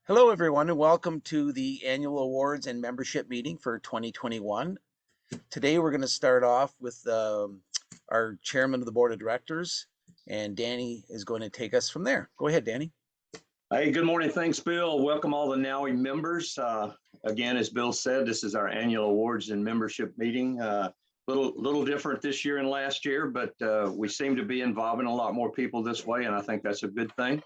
Hello, everyone, and welcome to the annual awards and membership meeting for 2021. Today, we're going to start off with our chairman of the board of directors, and Danny is going to take us from there. Go ahead, Danny. Hey, good morning. Thanks, Bill. Welcome all the NAUI members. Again, as Bill said, this is our annual awards and membership meeting. Little different this year and last year, but we seem to be involving a lot more people this way, and I think that's a good thing.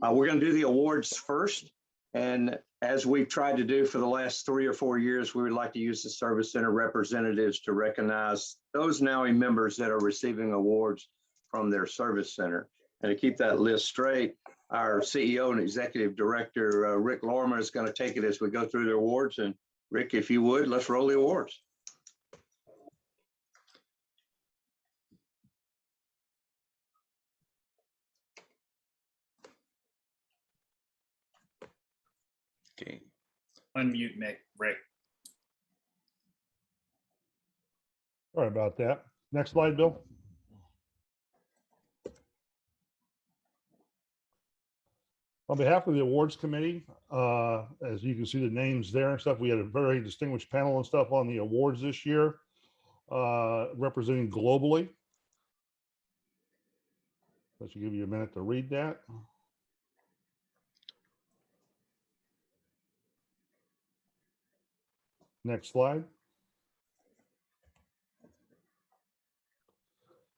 We're going to do the awards first. And as we've tried to do for the last 3 or 4 years, we would like to use the Service Center representatives to recognize those NAUI members that are receiving awards from their Service Center. And to keep that list straight, our CEO and Executive Director, Rick Lorimer, is going to take it as we go through the awards. And Rick, if you would, let's roll the awards. Okay. Unmute Rick. Sorry about that. Next slide, Bill. On behalf of the awards committee, as you can see the names there and stuff, we had a very distinguished panel and stuff on the awards this year, representing globally. That should give you a minute to read that. Next slide.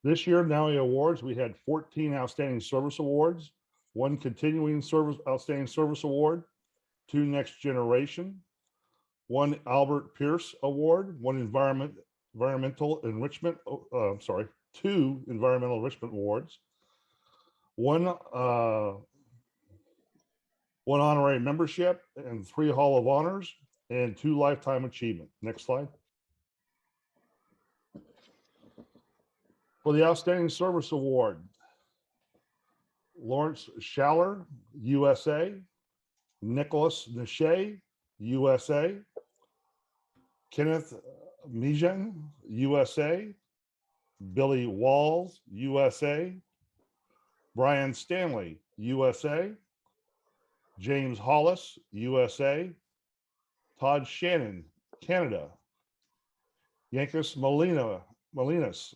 This year, NAUI Awards, we had 14 Outstanding Service Awards, 1 Continuing Service Outstanding Service Award, 2 Next Generation, 1 Albert Pierce Award, 1 Environmental Enrichment, 2 Environmental Enrichment Awards, 1 Honorary Membership, and 3 Hall of Honors, and 2 Lifetime Achievement. Next slide. For the Outstanding Service Award, Lawrence Schaller, USA, Nicholas Nishay, USA, Kenneth Mijan, USA, Billy Walls, USA, Brian Stanley, USA, James Hollis, USA, Todd Shannon, Canada, Yankus Molinas,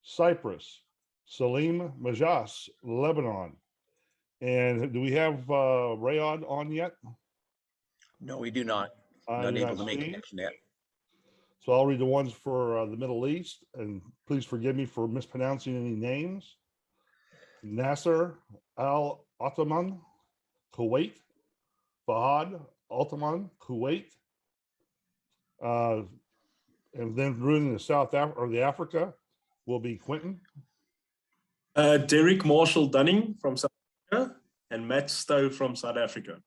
Cyprus, Salim Majas, Lebanon. And do we have Rayod on yet? No, we do not. Not able to make a connection yet. So I'll read the ones for the Middle East, and please forgive me for mispronouncing any names. Nasser Al Ottoman, Kuwait, Fahad Ottoman, Kuwait, and then ruling the the Africa will be Quentin. Derek Marshall Dunning from South Africa and Matt Stowe from South Africa.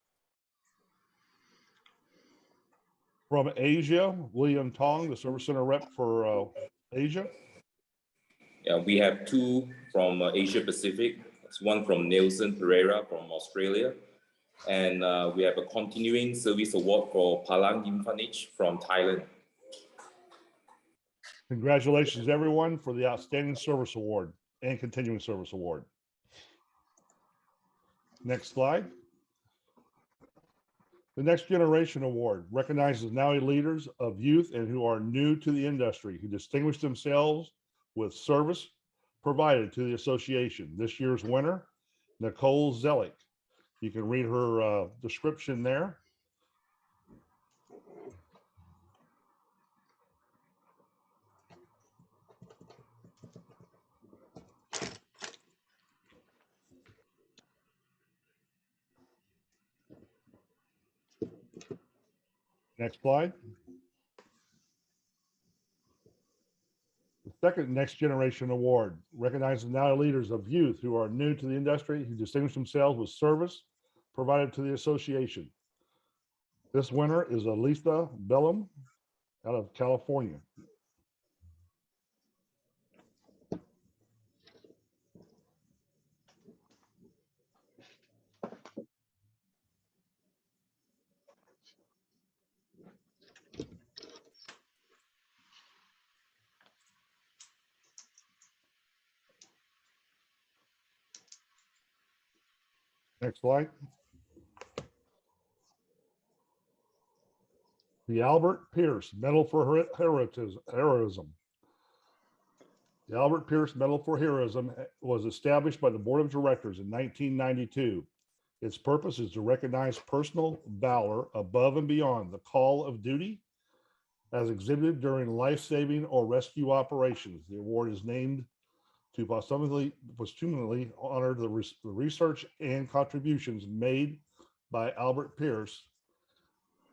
From Asia, William Tong, the Service Center rep for Asia. Yeah, we have 2 from Asia Pacific. It's 1 from Nelson Pereira from Australia. And we have a continuing service award for Palang Impanich from Thailand. Congratulations, everyone, for the Outstanding Service Award and Continuing Service Award. Next slide. The Next Generation Award recognizes NAUI leaders of youth and who are new to the industry, who distinguish themselves with service provided to the association. This year's winner, Nicole Zellick. You can read her description there. Next slide. The second Next Generation Award recognizes NAUI leaders of youth who are new to the industry, who distinguish themselves with service provided to the association. This winner is Alisa Bellum out of California. Next slide. The Albert Pierce Medal for Heroism. The Albert Pierce Medal for Heroism was established by the Board of Directors in 1992. Its purpose is to recognize personal valor above and beyond the call of duty as exhibited during life-saving or rescue operations. The award is named to posthumously honor the research and contributions made by Albert Pierce,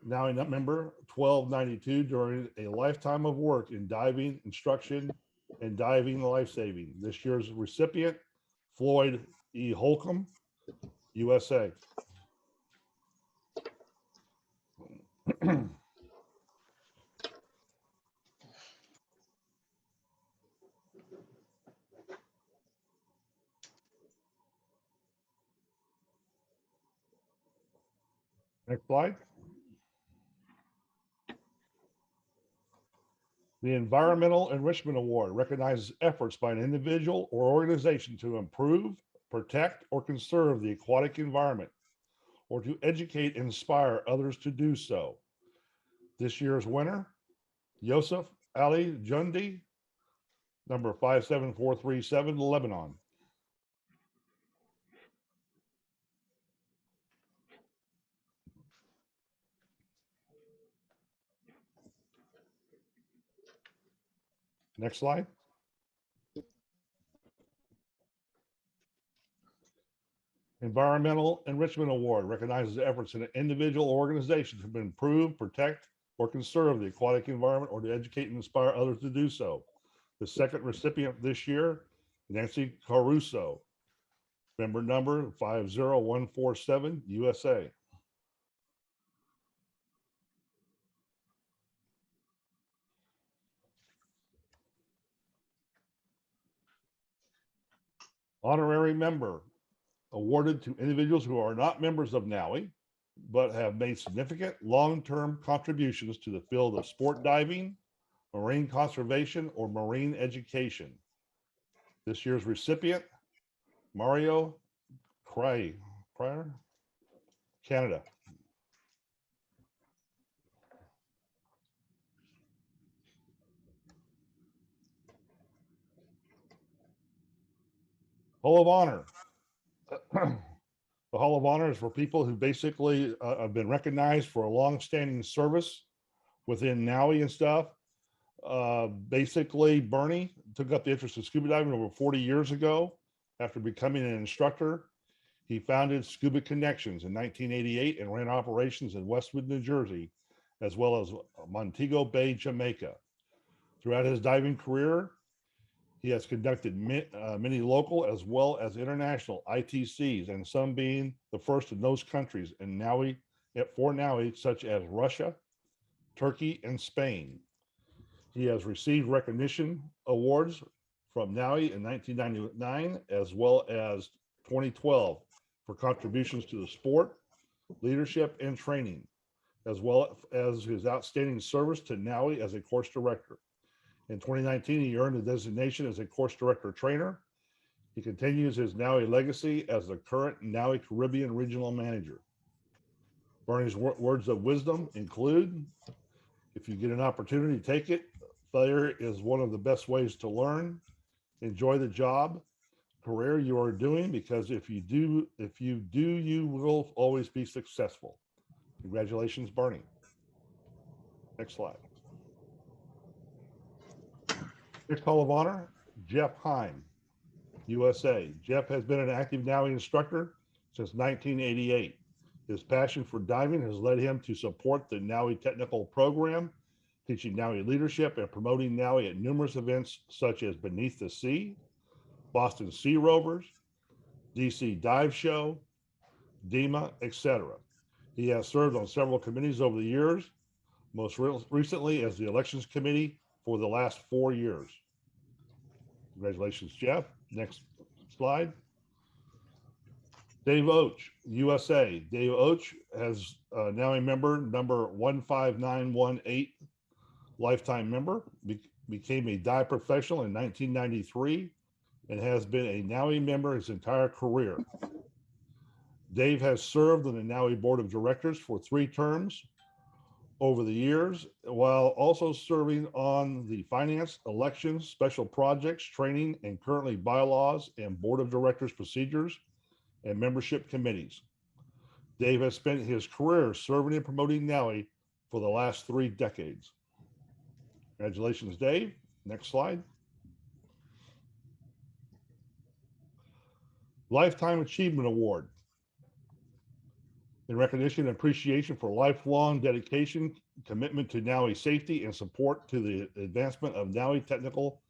now a member 1292, during a lifetime of work in diving instruction and diving life-saving. This year's recipient, Floyd E. Holcomb, USA. Next slide. The Environmental Enrichment Award recognizes efforts by an individual or organization to improve, protect, or conserve the aquatic environment, or to educate and inspire others to do so. This year's winner, Yosef Ali Jundi, number 57437, Lebanon. Next slide. Environmental Enrichment Award recognizes efforts in an individual or organization to improve, protect, or conserve the aquatic environment, or to educate and inspire others to do so. The second recipient this year, Nancy Caruso, member number 50147, USA. Honorary member, awarded to individuals who are not members of NAUI, but have made significant long-term contributions to the field of sport diving, marine conservation, or marine education. This year's recipient, Mario Cryer, Canada. Hall of Honor. The Hall of Honor is for people who basically have been recognized for a long-standing service within NAUI and stuff. Basically, Bernie took up the interest in scuba diving over 40 years ago. After becoming an instructor, he founded Scuba Connections in 1988 and ran operations in Westwood, New Jersey, as well as Montego Bay, Jamaica. Throughout his diving career, he has conducted many local as well as international ITCs, and some being the first in those countries in NAUI, for NAUI, such as Russia, Turkey, and Spain. He has received recognition awards from NAUI in 1999 as well as 2012 for contributions to the sport, leadership, and training, as well as his outstanding service to NAUI as a course director. In 2019, he earned a designation as a course director trainer. He continues his NAUI legacy as the current NAUI Caribbean Regional Manager. Bernie's words of wisdom include, if you get an opportunity, take it. Failure is one of the best ways to learn. Enjoy the job, career you are doing, because if you do, you will always be successful. Congratulations, Bernie. Next slide. Next Hall of Honor, Jeff Hein, USA. Jeff has been an active NAUI instructor since 1988. His passion for diving has led him to support the NAUI technical program, teaching NAUI leadership and promoting NAUI at numerous events such as Beneath the Sea, Boston Sea Rovers, DC Dive Show, DEMA, etc. He has served on several committees over the years, most recently as the Elections Committee for the last 4 years. Congratulations, Jeff. Next slide. Dave Oates, USA. Dave Oates has now a member number 15918, lifetime member, became a dive professional in 1993 and has been a NAUI member his entire career. Dave has served on the NAUI Board of Directors for 3 terms, over the years, while also serving on the finance, elections, special projects, training, and currently bylaws and board of directors procedures and membership committees. Dave has spent his career serving and promoting NAUI for the last 3 decades. Congratulations, Dave. Next slide. Lifetime Achievement Award. In recognition and appreciation for lifelong dedication, commitment to NAUI safety, and support to the advancement of NAUI technical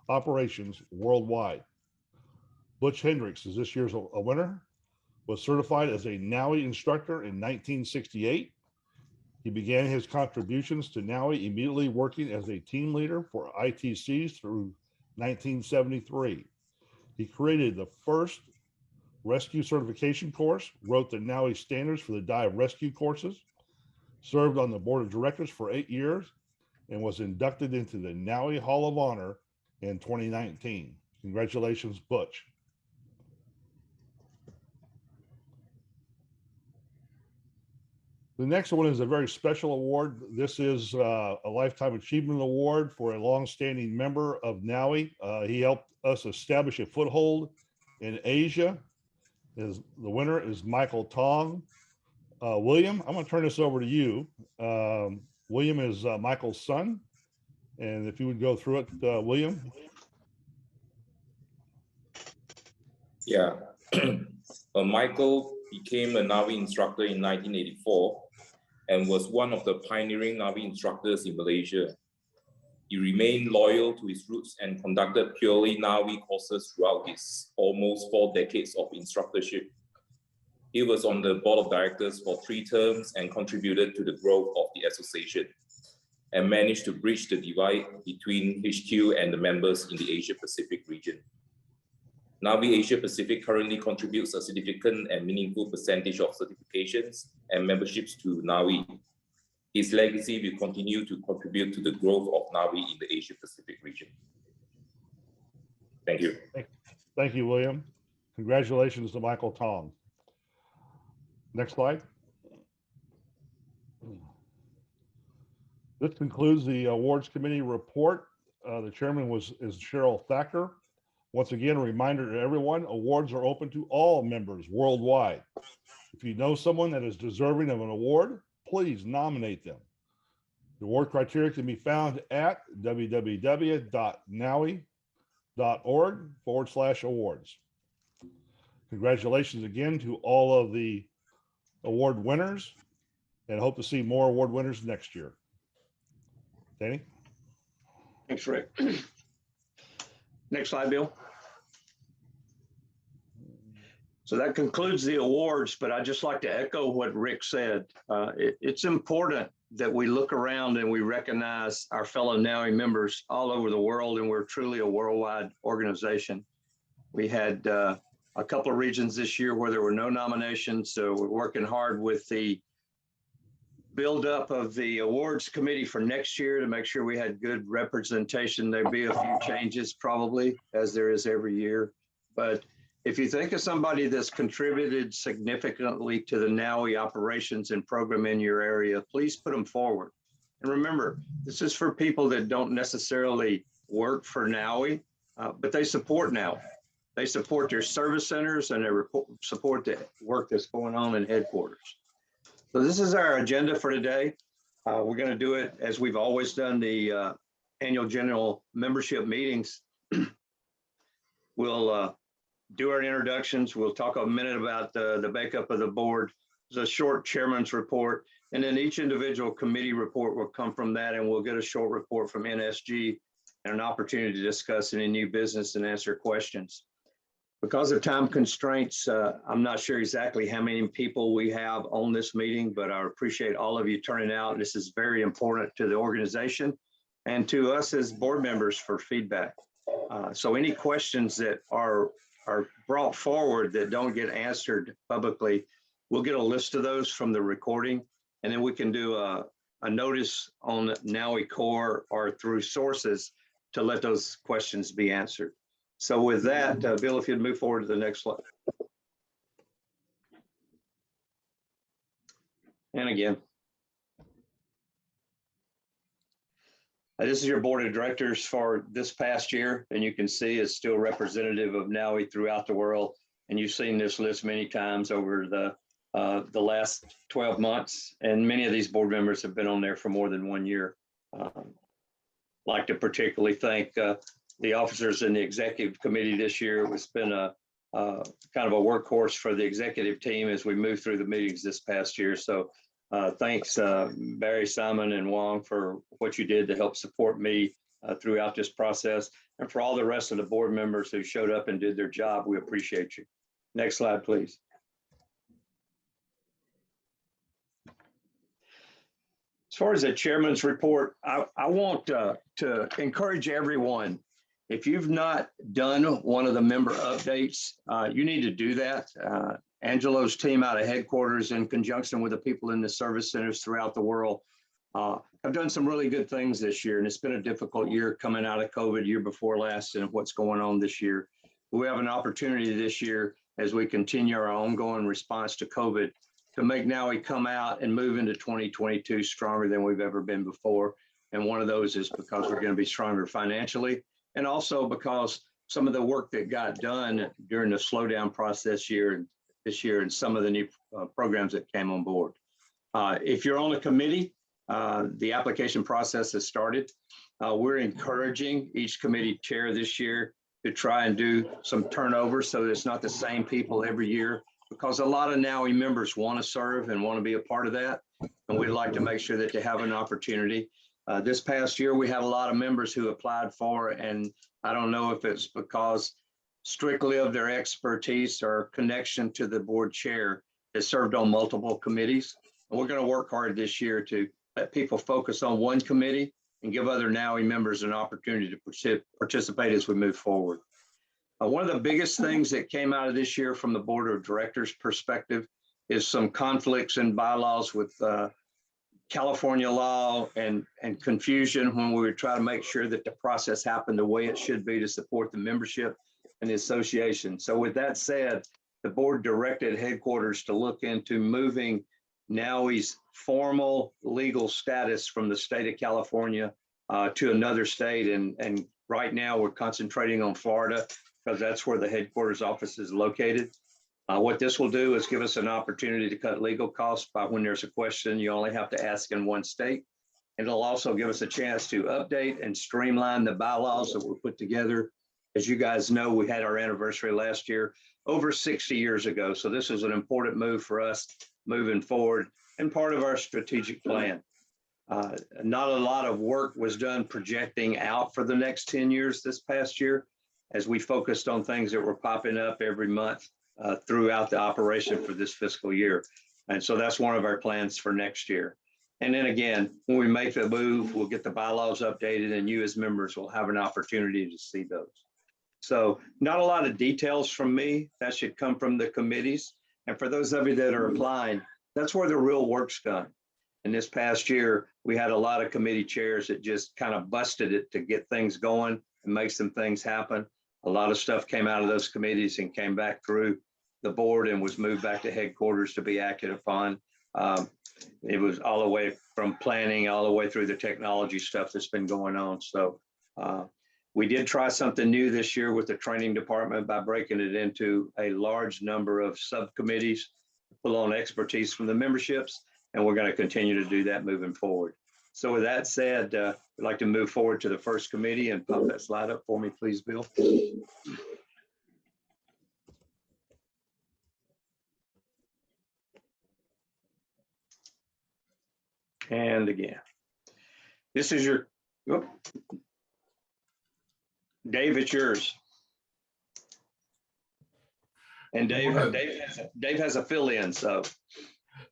operations worldwide. Butch Hendricks is this year's a winner, was certified as a NAUI instructor in 1968. He began his contributions to NAUI immediately working as a team leader for ITCs through 1973. He created the first rescue certification course, wrote the NAUI standards for the dive rescue courses, served on the board of directors for 8 years, and was inducted into the NAUI Hall of Honor in 2019. Congratulations, Butch. The next one is a very special award. This is a Lifetime Achievement Award for a longstanding member of NAUI. He helped us establish a foothold in Asia. The winner is Michael Tong. William, I'm going to turn this over to you. William is Michael's son. And if you would go through it, William. Yeah. Michael became a NAUI instructor in 1984 and was one of the pioneering NAUI instructors in Malaysia. He remained loyal to his roots and conducted purely NAUI courses throughout his almost 4 decades of instructorship. He was on the board of directors for 3 terms and contributed to the growth of the association and managed to bridge the divide between HQ and the members in the Asia Pacific region. NAUI Asia Pacific currently contributes a significant and meaningful percentage of certifications and memberships to NAUI. His legacy will continue to contribute to the growth of NAUI in the Asia Pacific region. Thank you. Thank you, William. Congratulations to Michael Tong. Next slide. This concludes the awards committee report. The chairman is Cheryl Thacker. Once again, a reminder to everyone, awards are open to all members worldwide. If you know someone that is deserving of an award, please nominate them. The award criteria can be found at www.naui.org/awards. Congratulations again to all of the award winners, and hope to see more award winners next year. Danny? Thanks, Rick. Next slide, Bill. So that concludes the awards, but I'd just like to echo what Rick said. It's important that we look around and we recognize our fellow NAUI members all over the world, and we're truly a worldwide organization. We had a couple of regions this year where there were no nominations, so we're working hard with the build-up of the awards committee for next year to make sure we had good representation. There'd be a few changes probably, as there is every year. But if you think of somebody that's contributed significantly to the NAUI operations and program in your area, please put them forward. And remember, this is for people that don't necessarily work for NAUI, but they support NAUI. They support their service centers and they support the work that's going on in headquarters. So this is our agenda for today. We're going to do it as we've always done the annual general membership meetings. We'll do our introductions. We'll talk a minute about the makeup of the board. There's a short chairman's report, and then each individual committee report will come from that, and we'll get a short report from NSG and an opportunity to discuss any new business and answer questions. Because of time constraints, I'm not sure exactly how many people we have on this meeting, but I appreciate all of you turning out. This is very important to the organization and to us as board members for feedback. So any questions that are brought forward that don't get answered publicly, we'll get a list of those from the recording, and then we can do a notice on NAUI Core or through sources to let those questions be answered. So with that, Bill, if you'd move forward to the next slide. And again. This is your board of directors for this past year, and you can see it's still representative of NAUI throughout the world. And you've seen this list many times over the last 12 months, and many of these board members have been on there for more than 1 year. Like to particularly thank the officers in the executive committee this year. It's been a kind of a workhorse for the executive team as we move through the meetings this past year. So thanks Barry, Simon, and Wong for what you did to help support me throughout this process. And for all the rest of the board members who showed up and did their job, we appreciate you. Next slide, please. As far as the chairman's report, I want to encourage everyone, if you've not done one of the member updates, you need to do that. Angelo's team out of headquarters, in conjunction with the people in the service centers throughout the world, have done some really good things this year. And it's been a difficult year coming out of COVID, year before last, and what's going on this year. We have an opportunity this year, as we continue our ongoing response to COVID, to make NAUI come out and move into 2022 stronger than we've ever been before. And one of those is because we're going to be stronger financially, and also because some of the work that got done during the slowdown process this year and some of the new programs that came on board. If you're on a committee, the application process has started. We're encouraging each committee chair this year to try and do some turnover so that it's not the same people every year, because a lot of NAUI members want to serve and want to be a part of that. And we'd like to make sure that they have an opportunity. This past year, we had a lot of members who applied for, and I don't know if it's because strictly of their expertise or connection to the board chair, has served on multiple committees. And we're going to work hard this year to let people focus on one committee and give other NAUI members an opportunity to participate as we move forward. One of the biggest things that came out of this year from the board of directors perspective is some conflicts in bylaws with California law and confusion when we were trying to make sure that the process happened the way it should be to support the membership and the association. So with that said, the board directed headquarters to look into moving NAUI's formal legal status from the state of California to another state. And right now we're concentrating on Florida because that's where the headquarters office is located. What this will do is give us an opportunity to cut legal costs by when there's a question, you only have to ask in one state. And it'll also give us a chance to update and streamline the bylaws that were put together. As you guys know, we had our anniversary last year, over 60 years ago. So this is an important move for us moving forward and part of our strategic plan. Not a lot of work was done projecting out for the next 10 years this past year, as we focused on things that were popping up every month throughout the operation for this fiscal year. And so that's one of our plans for next year. And then again, when we make the move, we'll get the bylaws updated and you as members will have an opportunity to see those. So not a lot of details from me. That should come from the committees. And for those of you that are applying, that's where the real work's done. And this past year, we had a lot of committee chairs that just kind of busted it to get things going and make some things happen. A lot of stuff came out of those committees and came back through the board and was moved back to headquarters to be acted upon. It was all the way from planning all the way through the technology stuff that's been going on. So we did try something new this year with the training department by breaking it into a large number of subcommittees, pull on expertise from the memberships, and we're going to continue to do that moving forward. So with that said, I'd like to move forward to the first committee and pop that slide up for me, please, Bill. And again, this is your, oh, Dave, it's yours. And Dave has a fill-in, so.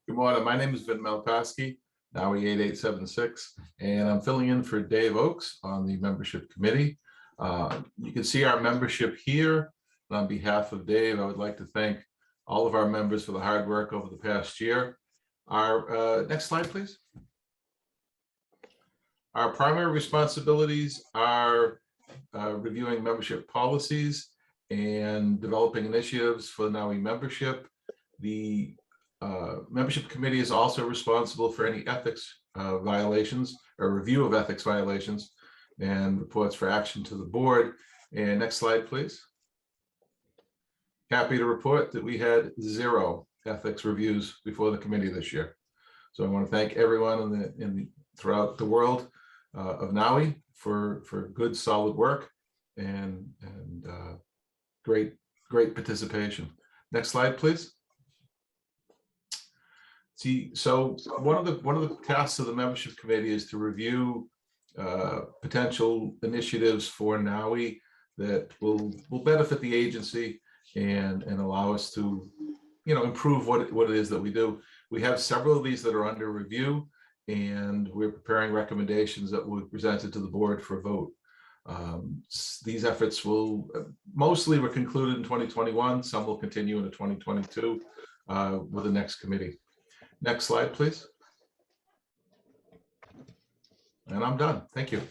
Good morning. My name is Vin Malkowski, NAUI 8876, and I'm filling in for Dave Oakes on the membership committee. You can see our membership here. And on behalf of Dave, I would like to thank all of our members for the hard work over the past year. Our next slide, please. Our primary responsibilities are reviewing membership policies and developing initiatives for the NAUI membership. The membership committee is also responsible for any ethics violations or review of ethics violations. and reports for action to the board. And next slide, please. Happy to report that we had 0 ethics reviews before the committee this year. So I want to thank everyone throughout the world of NAUI for good, solid work and great participation. Next slide, please. See, so one of the tasks of the membership committee is to review potential initiatives for NAUI that will benefit the agency and allow us to, improve what it is that we do. We have several of these that are under review, and we're preparing recommendations that will be presented to the board for a vote. These efforts will mostly were concluded in 2021. Some will continue into 2022 with the next committee. Next slide, please. And I'm done. Thank you.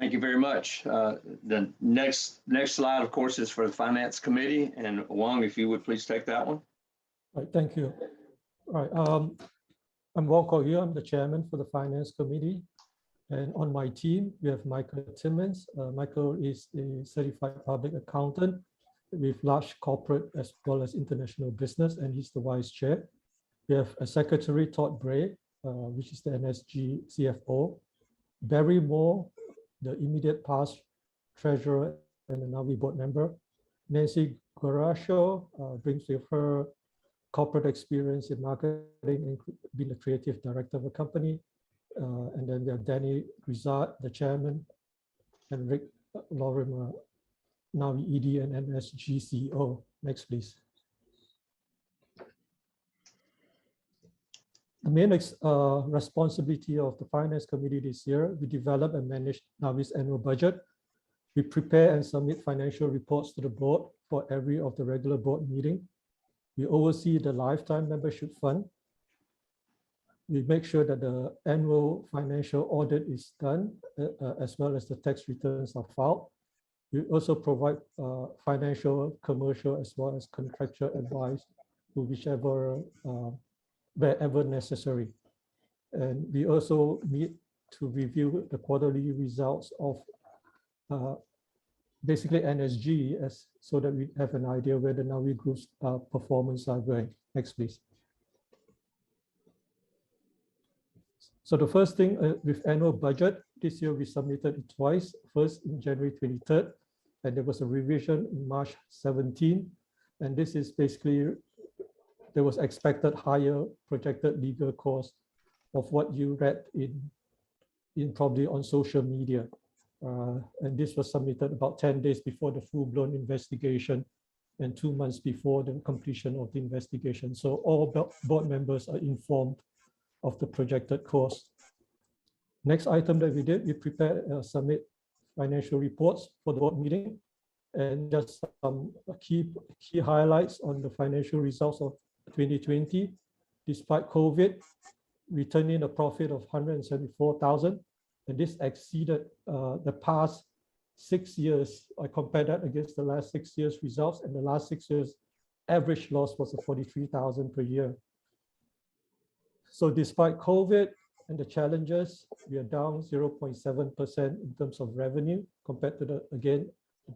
Thank you very much. The next slide, of course, is for the Finance Committee. And Wong, if you would please take that one. Right, thank you. All right, I'm Wong Kok Yew. I'm the chairman for the Finance Committee. And on my team, we have Michael Timmons. Michael is a certified public accountant with large corporate as well as international business, and he's the vice chair. We have a secretary, Todd Bray, which is the NSG CFO. Barry Moore, the immediate past treasurer and a NAUI board member. Nancy Gracio brings with her corporate experience in marketing and being the creative director of a company. And then we have Danny Grisard, the chairman, and Rick Lorimer, NAUI ED and NSG CEO. Next, please. The main responsibility of the Finance Committee this year, we develop and manage NAUI's annual budget. We prepare and submit financial reports to the board for every of the regular board meeting. We oversee the lifetime membership fund. We make sure that the annual financial audit is done, as well as the tax returns are filed. We also provide financial, commercial, as well as contractual advice to whichever wherever necessary. And we also meet to review the quarterly results of basically NSG so that we have an idea where the NAUI group's performance are going. Next, please. So the first thing with annual budget, this year we submitted it twice, first in January 23rd, and there was a revision in March 17. And this is basically, there was expected higher projected legal costs of what you read in probably on social media. And this was submitted about 10 days before the full-blown investigation and 2 months before the completion of the investigation. So all board members are informed of the projected cost. Next item that we did, we prepared submit financial reports for the board meeting, and just some key highlights on the financial results of 2020. Despite COVID, we turned in a profit of 174,000, and this exceeded the past 6 years. I compared that against the last 6 years results, and the last 6 years average loss was 43,000 per year. So despite COVID and the challenges, we are down 0.7% in terms of revenue compared to the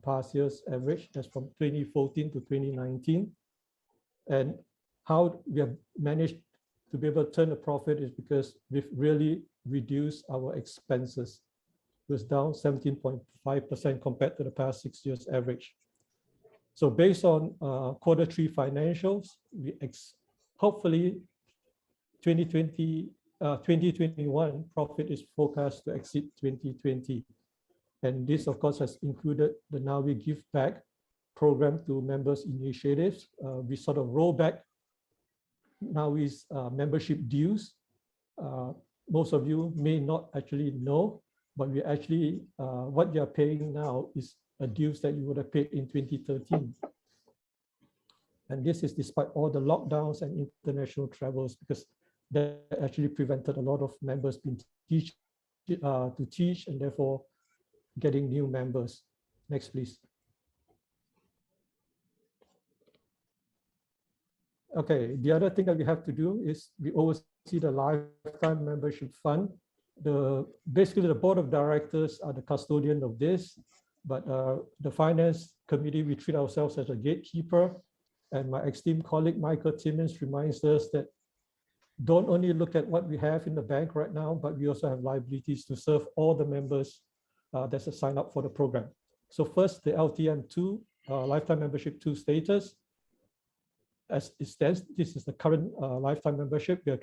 past year's average. That's from 2014 to 2019. And how we have managed to be able to turn a profit is because we've really reduced our expenses. It was down 17.5% compared to the past 6 years average. So based on Q3 financials, we hopefully 2021 profit is forecast to exceed 2020. And this, of course, has included the NAUI Give Back program to members initiatives. We sort of roll back NAUI's membership dues. Most of you may not actually know, but we actually, what you are paying now is a dues that you would have paid in 2013. And this is despite all the lockdowns and international travels, because that actually prevented a lot of members being to teach and therefore getting new members. Next, please. Okay, the other thing that we have to do is we oversee the lifetime membership fund, basically the board of directors are the custodian of this, but the finance committee, we treat ourselves as a gatekeeper. And my esteemed colleague, Michael Timmins, reminds us that don't only look at what we have in the bank right now, but we also have liabilities to serve all the members that's a sign up for the program. So first, the LTM2, lifetime membership 2 status. As it stands, this is the current lifetime membership. We are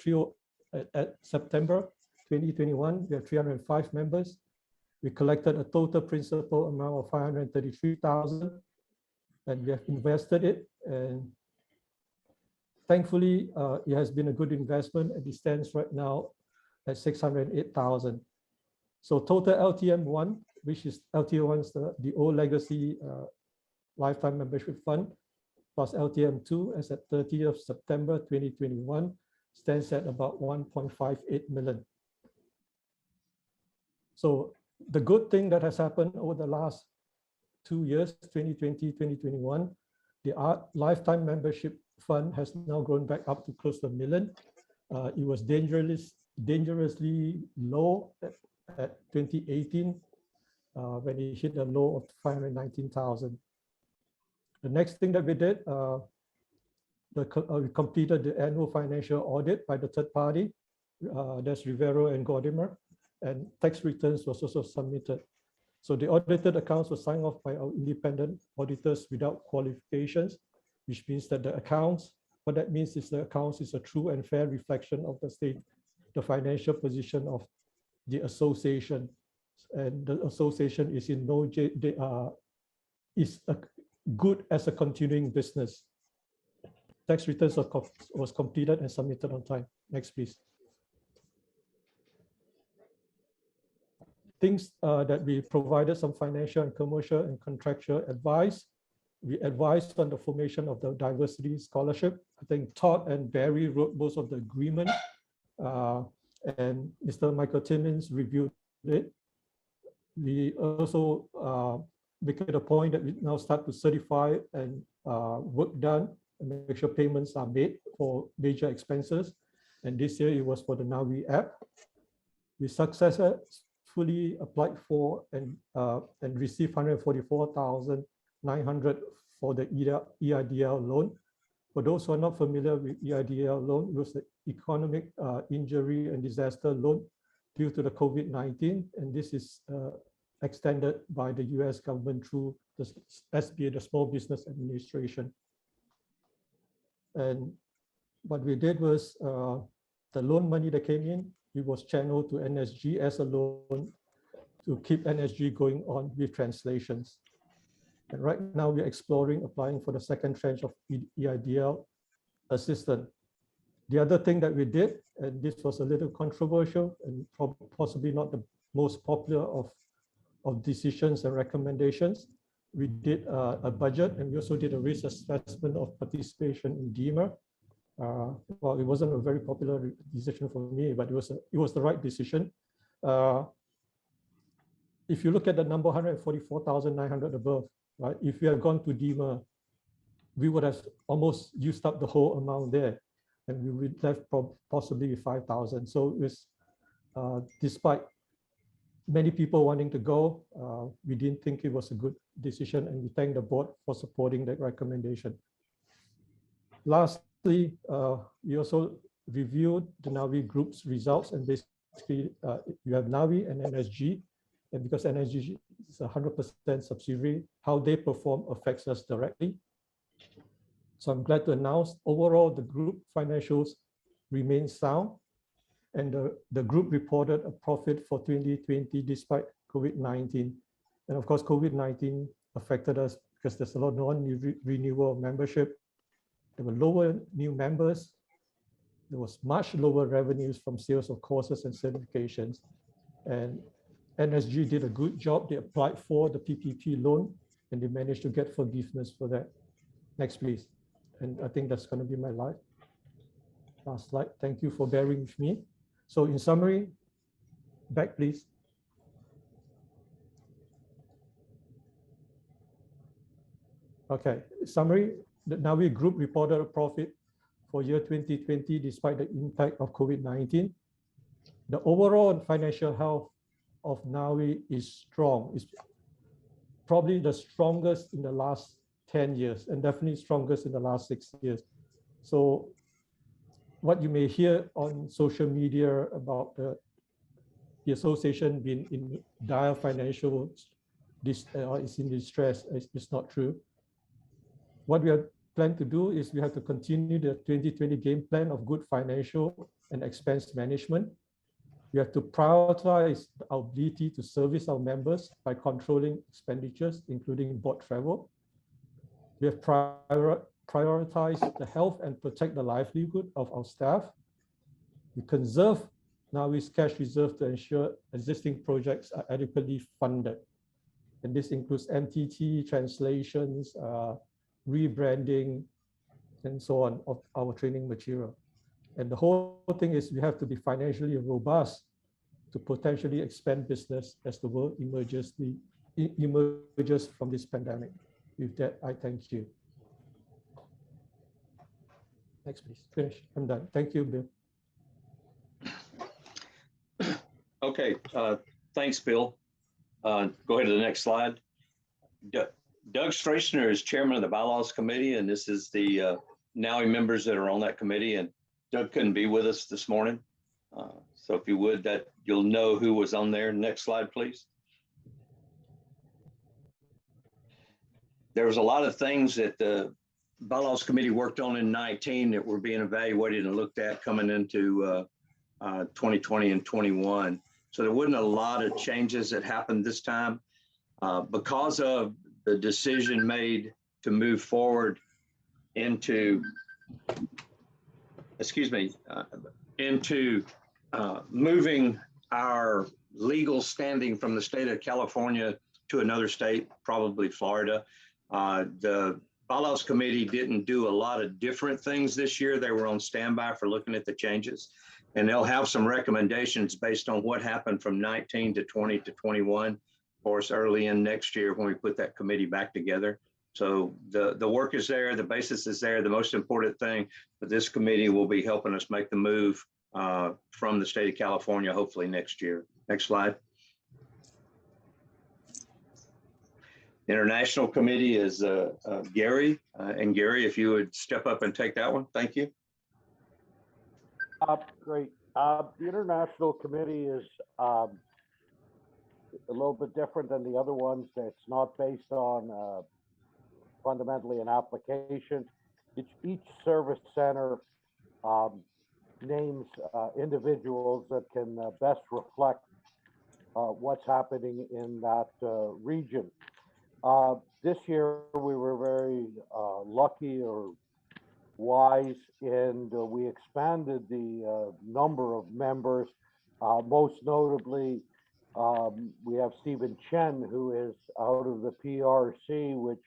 at September 2021, we have 305 members. We collected a total principal amount of 533,000, and we have invested it. And thankfully, it has been a good investment, and it stands right now at 608,000. So total LTM1, which is LTM1's the old legacy lifetime membership fund, plus LTM2 as at 30th of September 2021, stands at about 1.58 million. So the good thing that has happened over the last 2 years, 2020, 2021, the lifetime membership fund has now grown back up to close to 1 million. It was dangerously low at 2018 when it hit a low of 519,000. The next thing that we did, we completed the annual financial audit by the third party. That's Rivero and Godimer, and tax returns was also submitted. So the audited accounts were signed off by our independent auditors without qualifications, which means that the accounts, what that means is the accounts is a true and fair reflection of the financial position of the association. And the association is in good as a continuing business. Tax returns was completed and submitted on time. Next, please. Things that we provided some financial and commercial and contractual advice. We advised on the formation of the diversity scholarship. I think Todd and Barry wrote most of the agreement, and Mr. Michael Timmins reviewed it. We also make it a point that we now start to certify and work done and make sure payments are made for major expenses. And this year it was for the NAUI app. We successfully applied for and received 144,900 for the EIDL loan. For those who are not familiar with EIDL loan, it was the economic injury and disaster loan due to the COVID-19, and this is extended by the US government through the SBA, the Small Business Administration. And what we did was the loan money that came in, it was channeled to NSG as a loan to keep NSG going on with translations. And right now we're exploring applying for the second tranche of EIDL assistance. The other thing that we did, and this was a little controversial and possibly not the most popular of decisions and recommendations, we did a budget, and we also did a risk assessment of participation in DEMA. Well, it wasn't a very popular decision for me, but it was the right decision. If you look at the number 144,900 above, right? If we had gone to DEMA, we would have almost used up the whole amount there, and we would left possibly with 5,000. So it was, despite many people wanting to go, we didn't think it was a good decision, and we thank the board for supporting that recommendation. Lastly, we also reviewed the NAUI group's results, and basically you have NAUI and NSG, and because NSG is 100% subsidiary, how they perform affects us directly. So I'm glad to announce overall the group financials remain sound, and the group reported a profit for 2020 despite COVID-19. And of course, COVID-19 affected us because there's a lot of non-renewal membership. There were lower new members. There was much lower revenues from sales of courses and certifications. And NSG did a good job. They applied for the PPP loan, and they managed to get forgiveness for that. Next, please. And I think that's going to be my last slide. Thank you for bearing with me. So in summary, back please. Okay, summary, the NAUI group reported a profit for year 2020 despite the impact of COVID-19. The overall financial health of NAUI is strong. It's probably the strongest in the last 10 years and definitely strongest in the last 6 years. So what you may hear on social media about the association being in dire financial is in distress is not true. What we are planning to do is we have to continue the 2020 game plan of good financial and expense management. We have to prioritize our ability to service our members by controlling expenditures, including board travel. We have prioritized the health and protect the livelihood of our staff. We conserve NAUI's cash reserve to ensure existing projects are adequately funded. And this includes MTT, translations, rebranding, and so on of our training material. And the whole thing is we have to be financially robust to potentially expand business as the world emerges from this pandemic. With that, I thank you. Next, please. Finish. I'm done. Thank you, Bill. Okay, thanks, Bill. Go ahead to the next slide. Doug Streisner is chairman of the bylaws committee, and this is the NAUI members that are on that committee. And Doug couldn't be with us this morning. So if you would, that you'll know who was on there. Next slide, please. There was a lot of things that the bylaws committee worked on in 19 that were being evaluated and looked at coming into 2020 and 21. So there wasn't a lot of changes that happened this time because of the decision made to move forward into, moving our legal standing from the state of California to another state, probably Florida. The bylaws committee didn't do a lot of different things this year. They were on standby for looking at the changes, and they'll have some recommendations based on what happened from 19 to 20 to 21 for us early in next year when we put that committee back together. So the work is there, the basis is there. The most important thing for this committee will be helping us make the move from the state of California, hopefully next year. Next slide. The International Committee is Gary. And Gary, if you would step up and take that one. Thank you. Great. The International Committee is a little bit different than the other ones. It's not based on fundamentally an application. Each service center names individuals that can best reflect what's happening in that region. This year we were very lucky or wise, and we expanded the number of members. Most notably, we have Stephen Chen, who is out of the PRC, which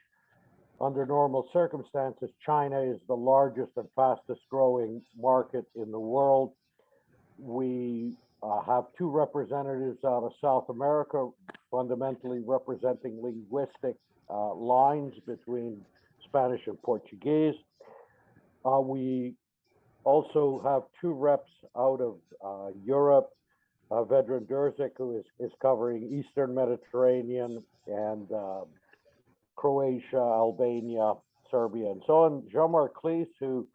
under normal circumstances, China is the largest and fastest growing market in the world. We have two representatives out of South America, fundamentally representing linguistic lines between Spanish and Portuguese. We also have two reps out of Europe, Vedran Durzic, who is covering Eastern Mediterranean and Croatia, Albania, Serbia, and so on. Jean-Marc Cleese, who,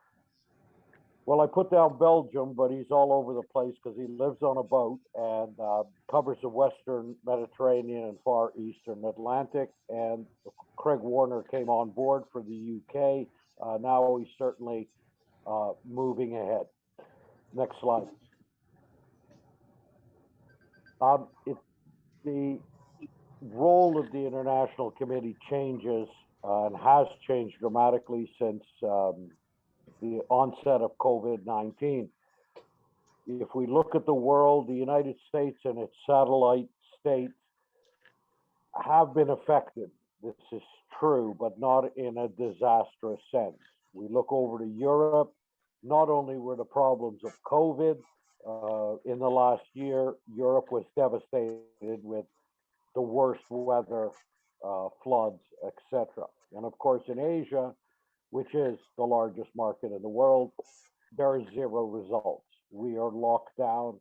well, I put down Belgium, but he's all over the place because he lives on a boat and covers the Western Mediterranean and Far Eastern Atlantic. And Craig Warner came on board for the UK. Now he's certainly moving ahead. Next slide. The role of the International Committee changes and has changed dramatically since the onset of COVID-19. If we look at the world, the United States and its satellite states have been affected. This is true, but not in a disastrous sense. We look over to Europe, not only were the problems of COVID in the last year, Europe was devastated with the worst weather, floods, etc. And of course, in Asia, which is the largest market in the world, there are zero results. We are locked down.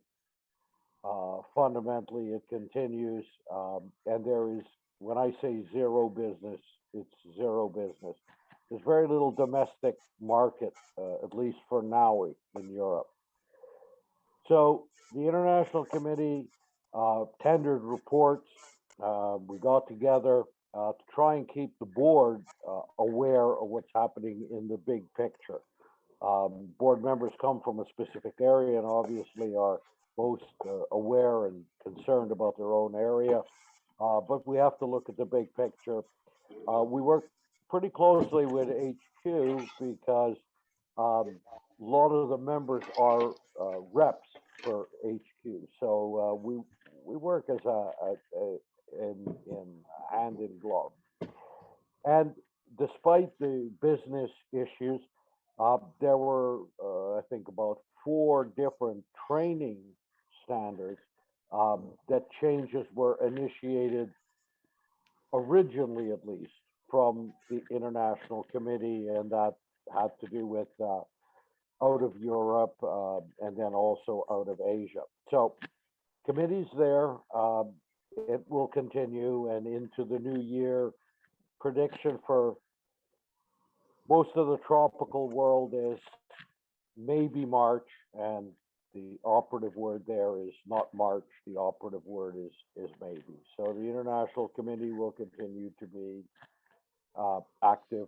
Fundamentally, it continues, and there is, when I say zero business, it's zero business. There's very little domestic market, at least for NAUI in Europe. So the International Committee tendered reports. We got together to try and keep the board aware of what's happening in the big picture. Board members come from a specific area and obviously are most aware and concerned about their own area, but we have to look at the big picture. We work pretty closely with HQ because a lot of the members are reps for HQ, so we work as in hand in glove. And despite the business issues, there were I think about 4 different training standards that changes were initiated originally, at least, from the International Committee, and that had to do with out of Europe and then also out of Asia. So committee's there. It will continue, and into the new year, prediction for most of the tropical world is maybe March, and the operative word there is not March, the operative word is maybe. So the International Committee will continue to be active.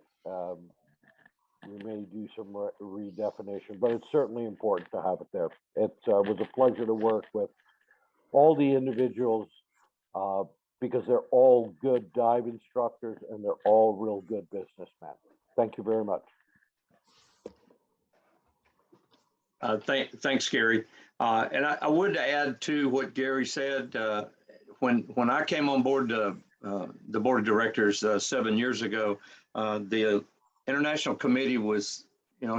We may do some redefinition, but it's certainly important to have it there. It was a pleasure to work with all the individuals because they're all good dive instructors and they're all real good businessmen. Thank you very much. Thanks, Gary. And I would add to what Gary said. When I came on board the board of directors 7 years ago, the International Committee was,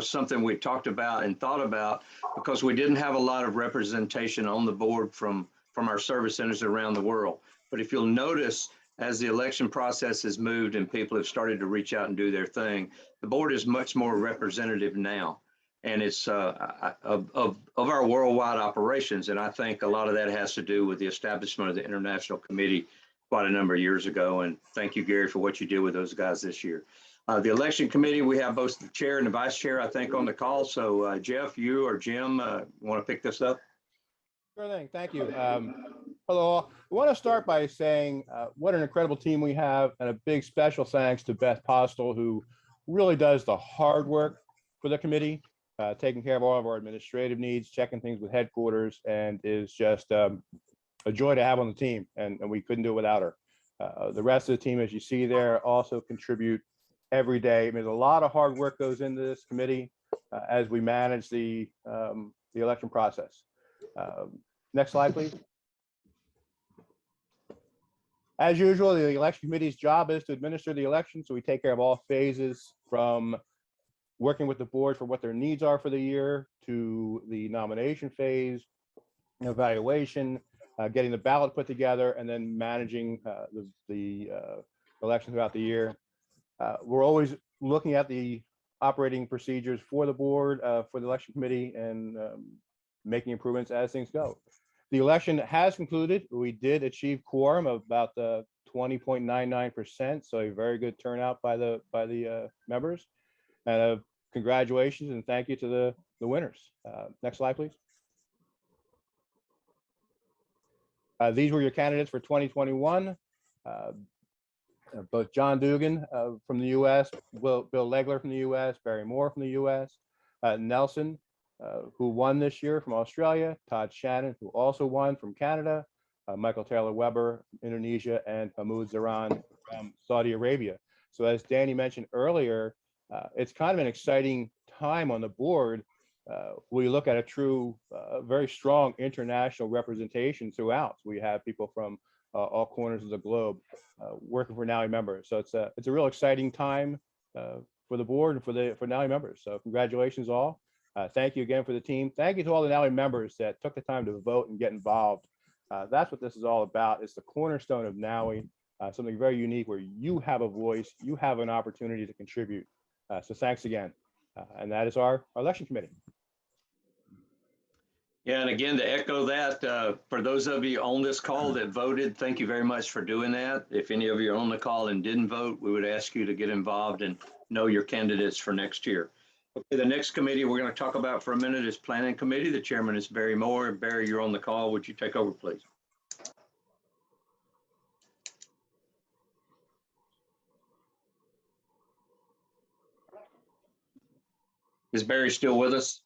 something we talked about and thought about because we didn't have a lot of representation on the board from our service centers around the world. But if you'll notice, as the election process has moved and people have started to reach out and do their thing, the board is much more representative now. And it's of our worldwide operations. And I think a lot of that has to do with the establishment of the International Committee quite a number of years ago. And thank you, Gary, for what you did with those guys this year. The election committee, we have both the chair and the vice chair, I think, on the call. So Jeff, you or Jim want to pick this up? Sure thing. Thank you. Hello. I want to start by saying what an incredible team we have, and a big special thanks to Beth Postel, who really does the hard work for the committee, taking care of all of our administrative needs, checking things with headquarters, and is just a joy to have on the team. And we couldn't do it without her. The rest of the team, as you see there, also contribute every day. I mean, a lot of hard work goes into this committee as we manage the election process. Next slide, please. As usual, the election committee's job is to administer the election. So we take care of all phases, from working with the board for what their needs are for the year to the nomination phase, evaluation, getting the ballot put together, and then managing the election throughout the year. We're always looking at the operating procedures for the board, for the election committee, and making improvements as things go. The election has concluded. We did achieve quorum of about 20.99%, so a very good turnout by the members. And congratulations and thank you to the winners. Next slide, please. These were your candidates for 2021. Both John Dugan from the U.S., Bill Legler from the U.S., Barry Moore from the U.S., Nelson, who won this year from Australia, Todd Shannon, who also won from Canada, Michael Taylor Weber, Indonesia, and Hamoud Zaran from Saudi Arabia. So as Danny mentioned earlier, it's kind of an exciting time on the board. We look at a true, very strong international representation throughout. We have people from all corners of the globe working for NAUI members. So it's a real exciting time for the board and for NAUI members. So congratulations all. Thank you again for the team. Thank you to all the NAUI members that took the time to vote and get involved. That's what this is all about. It's the cornerstone of NAUI, something very unique where you have a voice, you have an opportunity to contribute. So thanks again. And that is our election committee. Yeah, and again, to echo that, for those of you on this call that voted, thank you very much for doing that. If any of you are on the call and didn't vote, we would ask you to get involved and know your candidates for next year. Okay, the next committee we're going to talk about for a minute is Planning Committee. The chairman is Barry Moore. Barry, you're on the call. Would you take over, please? Is Barry still with us?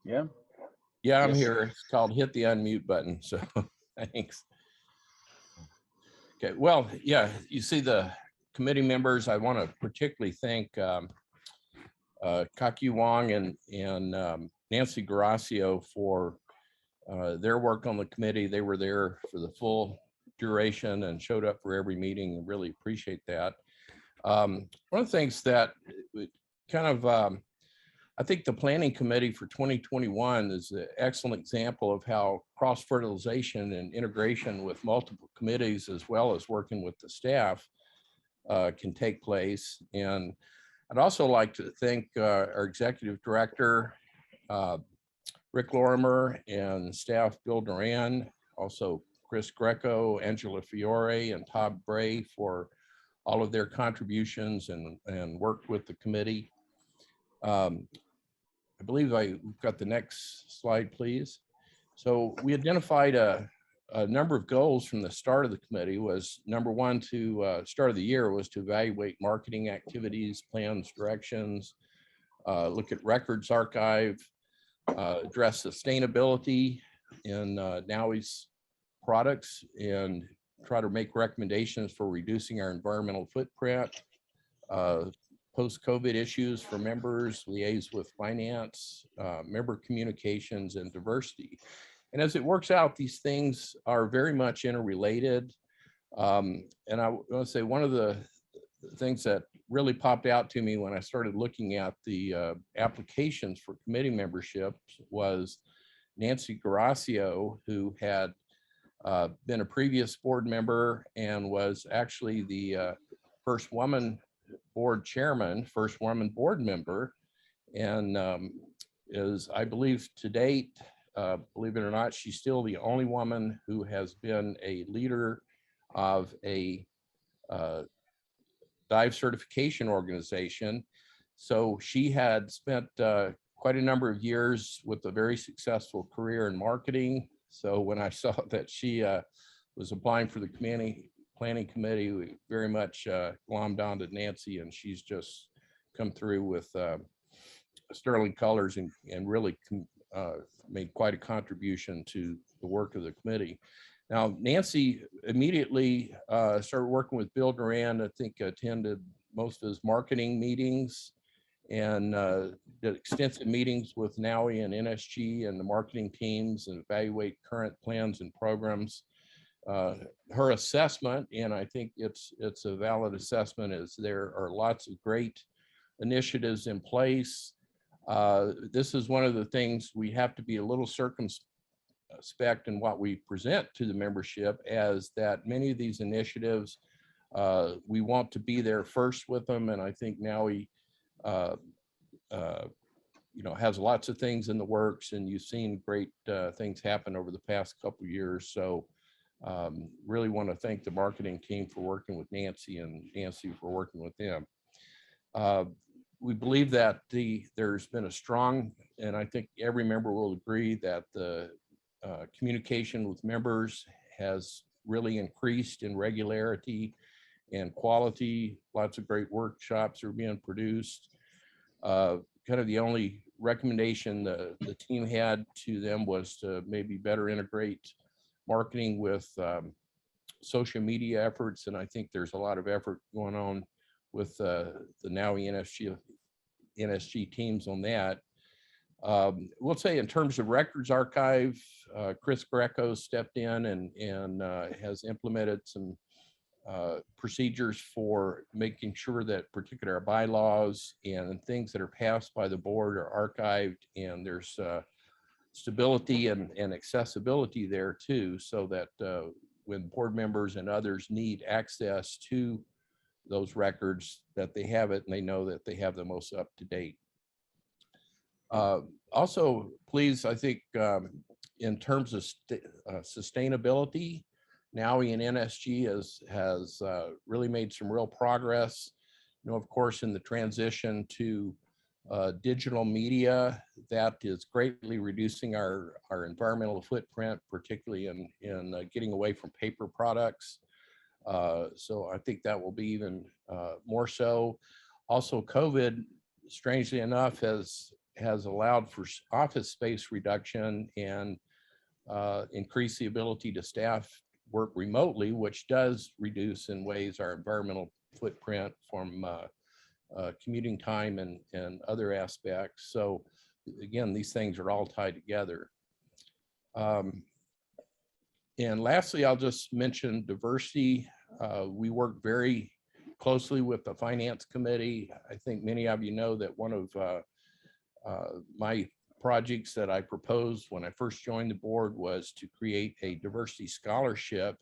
Yeah. Yeah, I'm Yes. here. It's called hit the unmute button. So thanks. Okay, well, yeah, you see the committee members. I want to particularly thank Kaki Wong and Nancy Gracio for their work on the committee. They were there for the full duration and showed up for every meeting. Really appreciate that. One of the things that kind of I think the planning committee for 2021 is an excellent example of how cross-fertilization and integration with multiple committees, as well as working with the staff, can take place. And I'd also like to thank our executive director, Rick Lorimer, and staff Bill Duran, also Chris Greco, Angela Fiore, and Todd Bray for all of their contributions and worked with the committee. I believe we've got the next slide, please. So we identified a number of goals from the start of the committee. Was number one, to start of the year, was to evaluate marketing activities, plans, directions, look at records archive, address sustainability in NAUI's products, and try to make recommendations for reducing our environmental footprint, post-COVID issues for members, liaise with finance, member communications, and diversity. And as it works out, these things are very much interrelated. And I want to say one of the things that really popped out to me when I started looking at the applications for committee membership was Nancy Gracio, who had been a previous board member and was actually the first woman board chairman, first woman board member, and is, I believe to date, believe it or not, she's still the only woman who has been a leader of a dive certification organization. So she had spent quite a number of years with a very successful career in marketing. So when I saw that she was applying for the planning committee, we very much glommed onto Nancy, and she's just come through with sterling colors and really made quite a contribution to the work of the committee. Now, Nancy immediately started working with Bill Duran. I think attended most of his marketing meetings and did extensive meetings with NAUI and NSG and the marketing teams and evaluate current plans and programs. Her assessment, and I think it's a valid assessment, is there are lots of great initiatives in place. This is one of the things we have to be a little circumspect in what we present to the membership, as that many of these initiatives, we want to be there first with them. And I think NAUI has lots of things in the works, and you've seen great things happen over the past couple of years. So really want to thank the marketing team for working with Nancy, and Nancy for working with them. We believe that there's been a strong, and I think every member will agree, that the communication with members has really increased in regularity and quality. Lots of great workshops are being produced. Kind of the only recommendation the team had to them was to maybe better integrate marketing with social media efforts. And I think there's a lot of effort going on with the NAUI NSG teams on that. We'll say in terms of records archive, Chris Greco stepped in and has implemented some procedures for making sure that particular bylaws and things that are passed by the board are archived, and there's stability and accessibility there too, so that when board members and others need access to those records, that they have it and they know that they have the most up to date. Also, please, I think in terms of sustainability, NAUI and NSG has really made some real progress. You know, of course, in the transition to digital media, that is greatly reducing our environmental footprint, particularly in getting away from paper products. So I think that will be even more so. Also, COVID, strangely enough, has allowed for office space reduction and increase the ability to staff work remotely, which does reduce in ways our environmental footprint from commuting time and other aspects. So again, these things are all tied together. And lastly, I'll just mention diversity. We work very closely with the Finance Committee. I think many of you know that one of my projects that I proposed when I first joined the board was to create a diversity scholarship.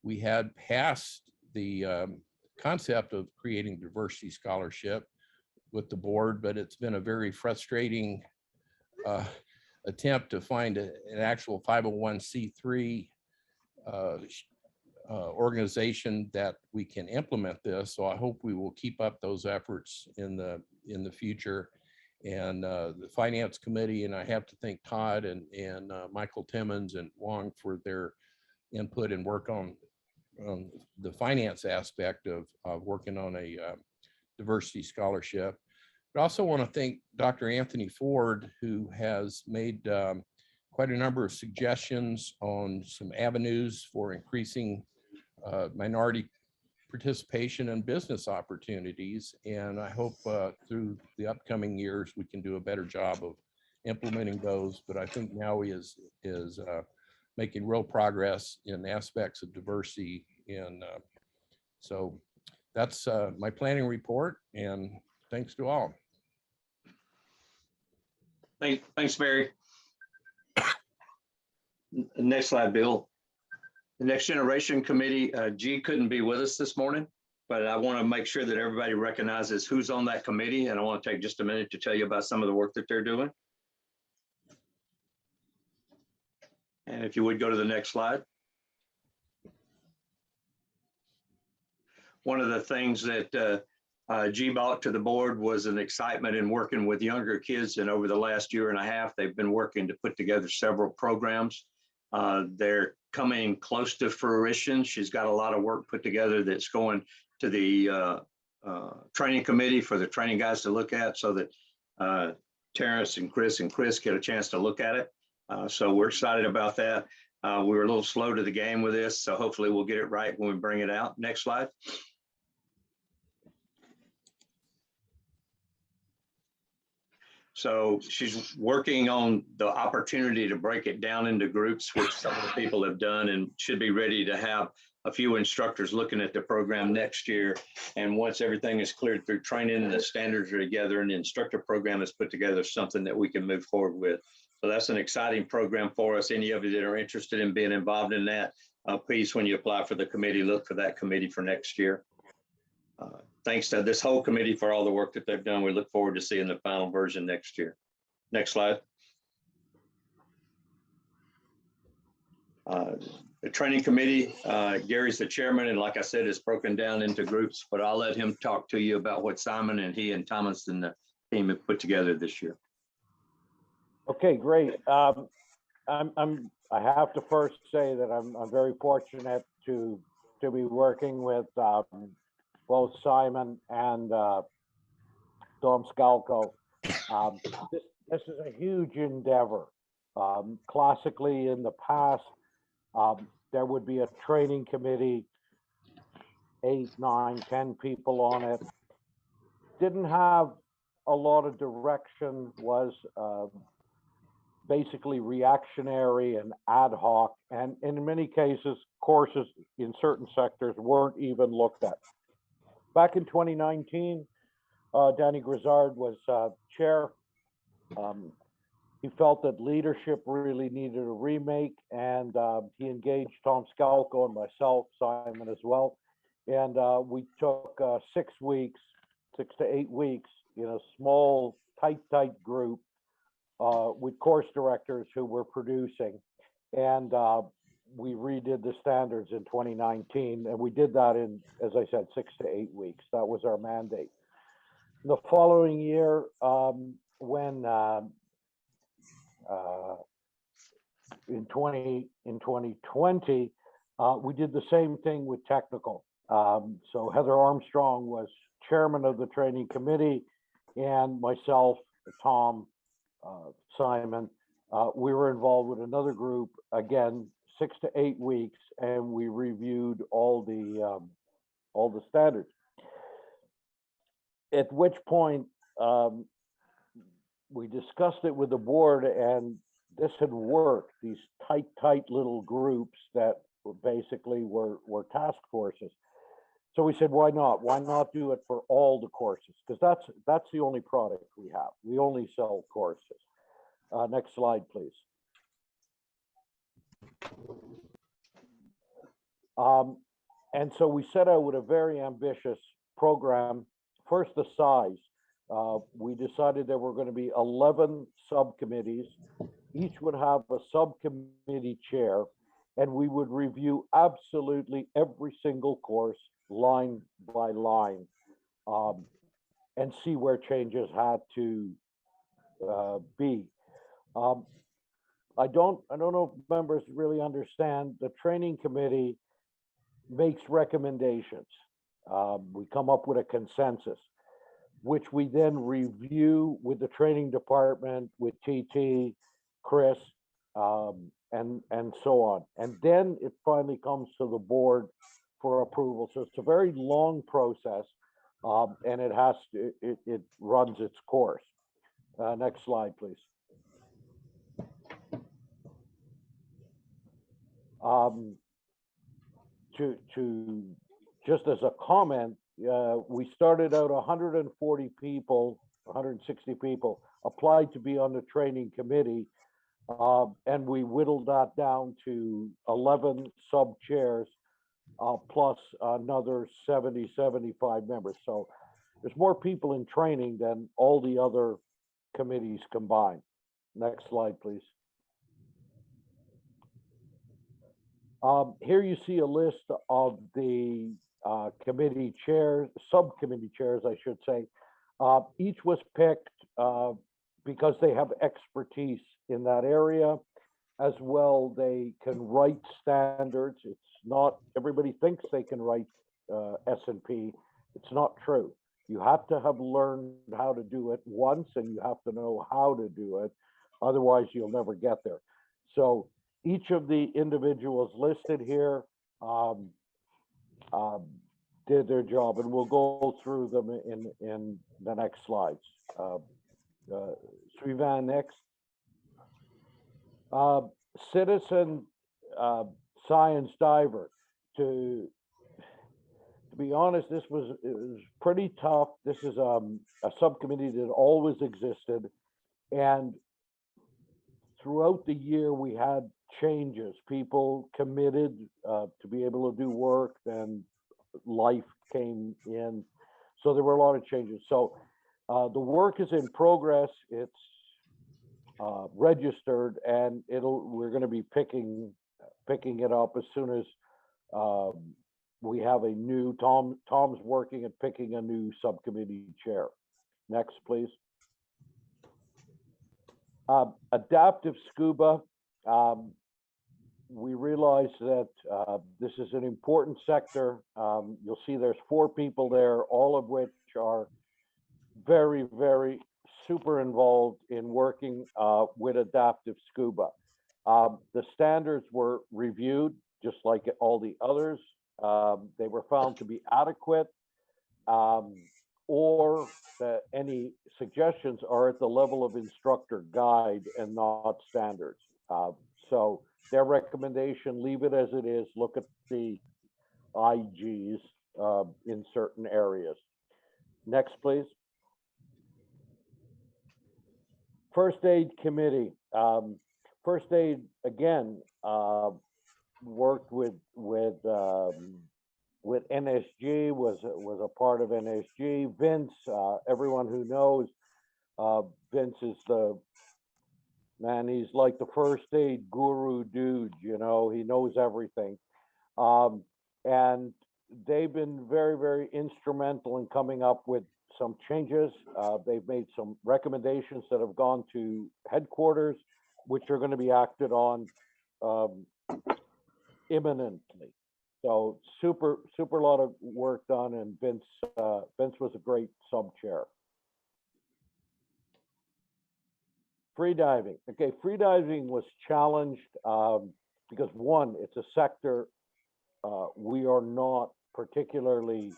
We had passed the concept of creating diversity scholarship with the board, but it's been a very frustrating attempt to find an actual 501c3 organization that we can implement this. So I hope we will keep up those efforts in the future. And the Finance Committee, and I have to thank Todd and Michael Timmons and Wong for their input and work on the finance aspect of working on a diversity scholarship. But I also want to thank Dr. Anthony Ford, who has made quite a number of suggestions on some avenues for increasing minority participation in business opportunities. And I hope through the upcoming years, we can do a better job of implementing those. But I think NAUI is making real progress in aspects of diversity. And so that's my planning report, and thanks to all. Thanks, Barry. Next slide, Bill. The Next Generation Committee, G couldn't be with us this morning, but I want to make sure that everybody recognizes who's on that committee. And I want to take just a minute to tell you about some of the work that they're doing. And if you would go to the next slide. One of the things that G brought to the board was an excitement in working with younger kids. And over the last year and a half, they've been working to put together several programs. They're coming close to fruition. She's got a lot of work put together that's going to the training committee for the training guys to look at, so that Terrence and Chris get a chance to look at it. So we're excited about that. We were a little slow to the game with this, so hopefully we'll get it right when we bring it out. Next slide. So she's working on the opportunity to break it down into groups, which some of the people have done, and should be ready to have a few instructors looking at the program next year. And once everything is cleared through training and the standards are together and the instructor program is put together, something that we can move forward with. So that's an exciting program for us. Any of you that are interested in being involved in that, please, when you apply for the committee, look for that committee for next year. Thanks to this whole committee for all the work that they've done. We look forward to seeing the final version next year. Next slide. The training committee, Gary's the chairman, and like I said, it's broken down into groups, but I'll let him talk to you about what Simon and he and Thomas and the team have put together this year. Okay, great. I have to first say that I'm very fortunate to be working with both Simon and Tom Scalco. This is a huge endeavor. Classically, in the past, there would be a training committee, 8, 9, 10 people on it. Didn't have a lot of direction, was basically reactionary and ad hoc, and in many cases, courses in certain sectors weren't even looked at. Back in 2019, Danny Grizzard was chair. He felt that leadership really needed a remake, and he engaged Tom Scalco and myself, Simon as well. And we took 6 weeks, 6 to 8 weeks in a small, tight group with course directors who were producing. And we redid the standards in 2019. And we did that in, as I said, 6 to 8 weeks. That was our mandate. The following year, when in 2020, we did the same thing with technical. So Heather Armstrong was chairman of the training committee, and myself, Tom, Simon, we were involved with another group, again, 6 to 8 weeks, and we reviewed all the standards. At which point, we discussed it with the board, and this had worked, these tight little groups that basically were task forces. So we said, why not? Why not do it for all the courses? Because that's the only product we have. We only sell courses. Next slide, please. And so we set out with a very ambitious program. First, the size. We decided there were going to be 11 subcommittees. Each would have a subcommittee chair, and we would review absolutely every single course line by line, and see where changes had to be. I don't know if members really understand. The training committee makes recommendations. We come up with a consensus, which we then review with the training department, with TT, Chris, and so on. And then it finally comes to the board for approval. So it's a very long process, and it runs its course. Next slide, please. To just as a comment, we started out 140 people, 160 people applied to be on the training committee, and we whittled that down to 11 sub chairs, plus another 70, 75 members. So there's more people in training than all the other committees combined. Next slide, please. Here you see a list of the committee chairs, subcommittee chairs, I should say. Each was picked because they have expertise in that area. As well, they can write standards. It's not, everybody thinks they can write S&P. It's not true. You have to have learned how to do it once, and you have to know how to do it. Otherwise, you'll never get there. So each of the individuals listed here did their job, and we'll go through them in the next slides. Suivant, next. Citizen science diver. To be honest, it was pretty tough. This is a subcommittee that always existed, and throughout the year we had changes. People committed to be able to do work, then life came in, so there were a lot of changes. So the work is in progress. It's registered, and we're going to be picking it up as soon as we have a new Tom's working at picking a new subcommittee chair. Next, please. Adaptive scuba. We realize that this is an important sector. You'll see there's 4 people there, all of which are very, very super involved in working with adaptive scuba. The standards were reviewed just like all the others. They were found to be adequate, or any suggestions are at the level of instructor guide and not standards. So their recommendation, leave it as it is, look at the IGs in certain areas. Next, please. First aid committee. First aid, again, worked with NSG, was a part of NSG. Vince, everyone who knows, Vince is man. He's like the first aid guru dude, you know, he knows everything. And they've been very, very instrumental in coming up with some changes. They've made some recommendations that have gone to headquarters, which are going to be acted on imminently. So super lot of work done, and Vince was a great sub chair. Freediving. Okay, freediving was challenged because one, it's a sector we are not particularly,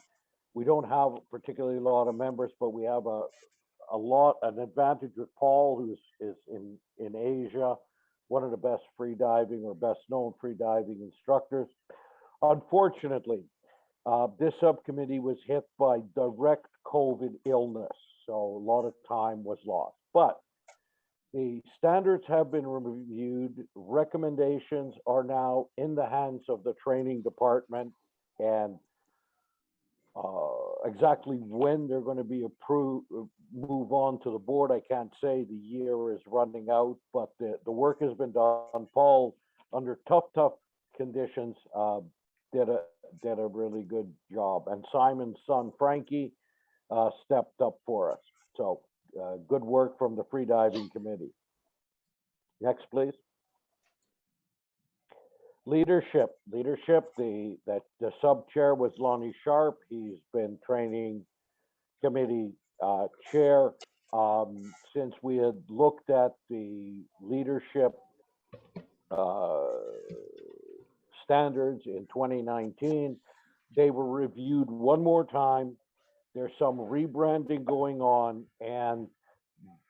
we don't have particularly a lot of members, but we have an advantage with Paul, who is in Asia, one of the best freediving or best known freediving instructors. Unfortunately, this subcommittee was hit by direct COVID illness, so a lot of time was lost. But the standards have been reviewed. Recommendations are now in the hands of the training department, and exactly when they're going to be approved, move on to the board, I can't say. The year is running out, but the work has been done. Paul, under tough conditions, did a really good job, and Simon's son Frankie stepped up for us. So good work from the freediving committee. Next, please. Leadership. The sub chair was Lonnie Sharp. He's been training committee chair since we had looked at the leadership standards in 2019. They were reviewed one more time. There's some rebranding going on, and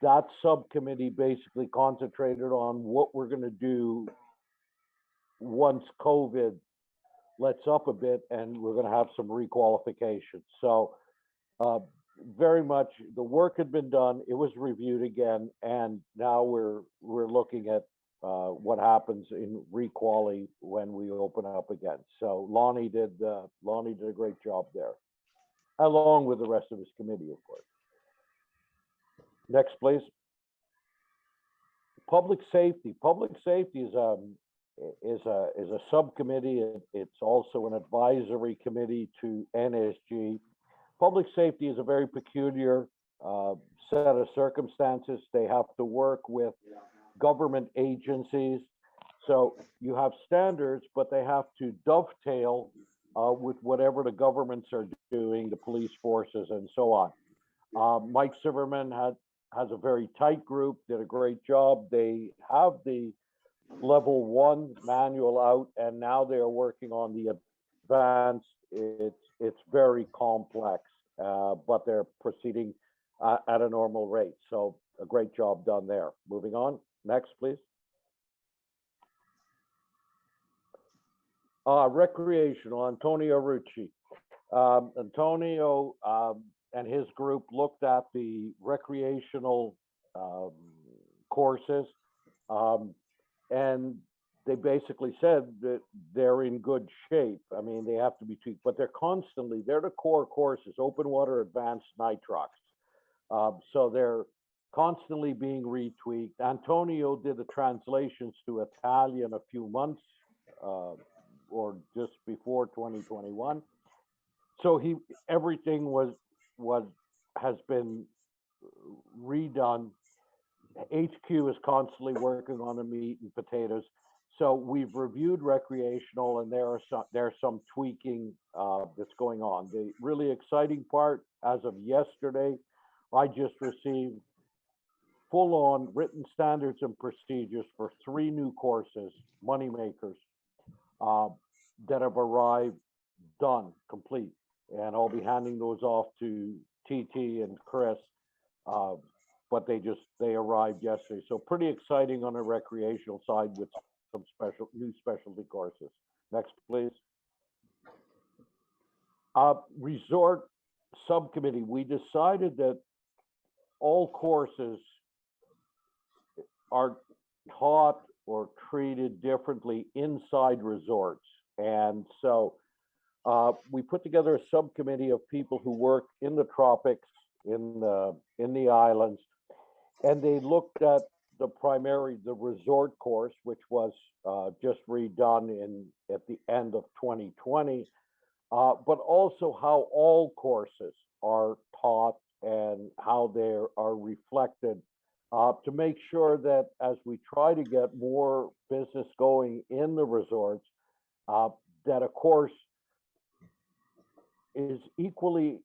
that subcommittee basically concentrated on what we're going to do once COVID lets up a bit, and we're going to have some requalifications. So very much the work had been done. It was reviewed again, and now we're looking at what happens in requali when we open up again. So Lonnie did a great job there, along with the rest of his committee, of course. Next, please. Public safety. Public safety is a subcommittee. It's also an advisory committee to NSG. Public safety is a very peculiar set of circumstances. They have to work with government agencies. So you have standards, but they have to dovetail with whatever the governments are doing, the police forces and so on. Mike Silverman has a very tight group, did a great job. They have the level 1 manual out, and now they are working on the advanced. It's very complex, but they're proceeding at a normal rate. So a great job done there. Moving on. Next, please. Recreational, Antonio Rucci. Antonio and his group looked at the recreational courses, and they basically said that they're in good shape. I mean, they have to be tweaked, but they're the core courses, open water, advanced, nitrox. So they're constantly being retweaked. Antonio did the translations to Italian a few months or just before 2021. So everything has been redone. HQ is constantly working on the meat and potatoes. So we've reviewed recreational, and there's some tweaking that's going on. The really exciting part, as of yesterday, I just received full-on written standards and procedures for 3 new courses, moneymakers, that have arrived, done, complete. And I'll be handing those off to TT and Chris, but they arrived yesterday. So pretty exciting on the recreational side with some new specialty courses. Next, please. Resort subcommittee, we decided that all courses are taught or treated differently inside resorts. And so we put together a subcommittee of people who work in the tropics, in the islands, and they looked at the resort course, which was just redone at the end of 2020, but also how all courses are taught and how they are reflected to make sure that as we try to get more business going in the resorts, that a course is equally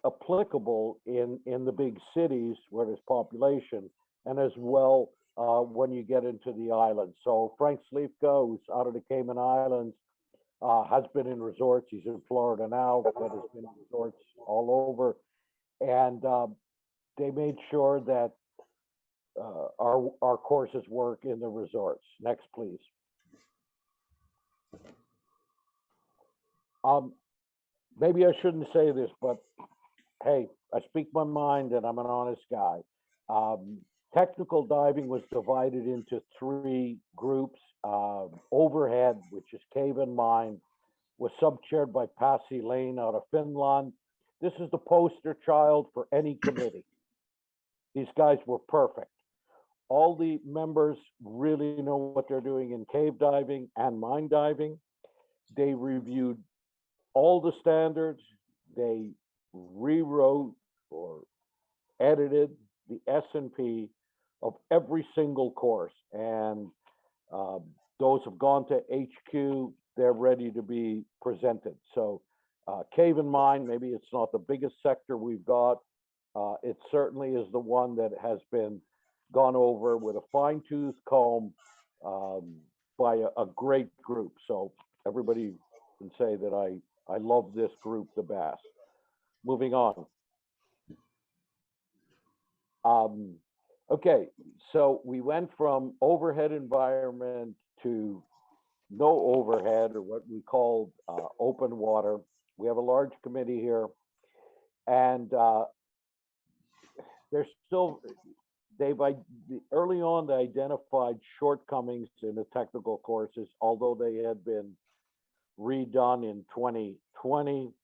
applicable in the big cities where there's population, and as well when you get into the islands. So Frank Slivka, who's out of the Cayman Islands, has been in resorts. He's in Florida now, but has been in resorts all over. And they made sure that our courses work in the resorts. Next, please. Maybe I shouldn't say this, but hey, I speak my mind and I'm an honest guy. Technical diving was divided into 3 groups. Overhead, which is Cave and Mine, was sub-chaired by Pasi Lane out of Finland. This is the poster child for any committee. These guys were perfect. All the members really know what they're doing in cave diving and mine diving. They reviewed all the standards. They rewrote or edited the S&P of every single course. And those have gone to HQ. They're ready to be presented. So Cave and Mine, maybe it's not the biggest sector we've got. It certainly is the one that has been gone over with a fine-tooth comb by a great group. So everybody can say that I love this group the best. Moving on. Okay, so we went from overhead environment to no overhead, or what we call open water. We have a large committee here, and they're still, early on they identified shortcomings in the technical courses, although they had been redone in 2020.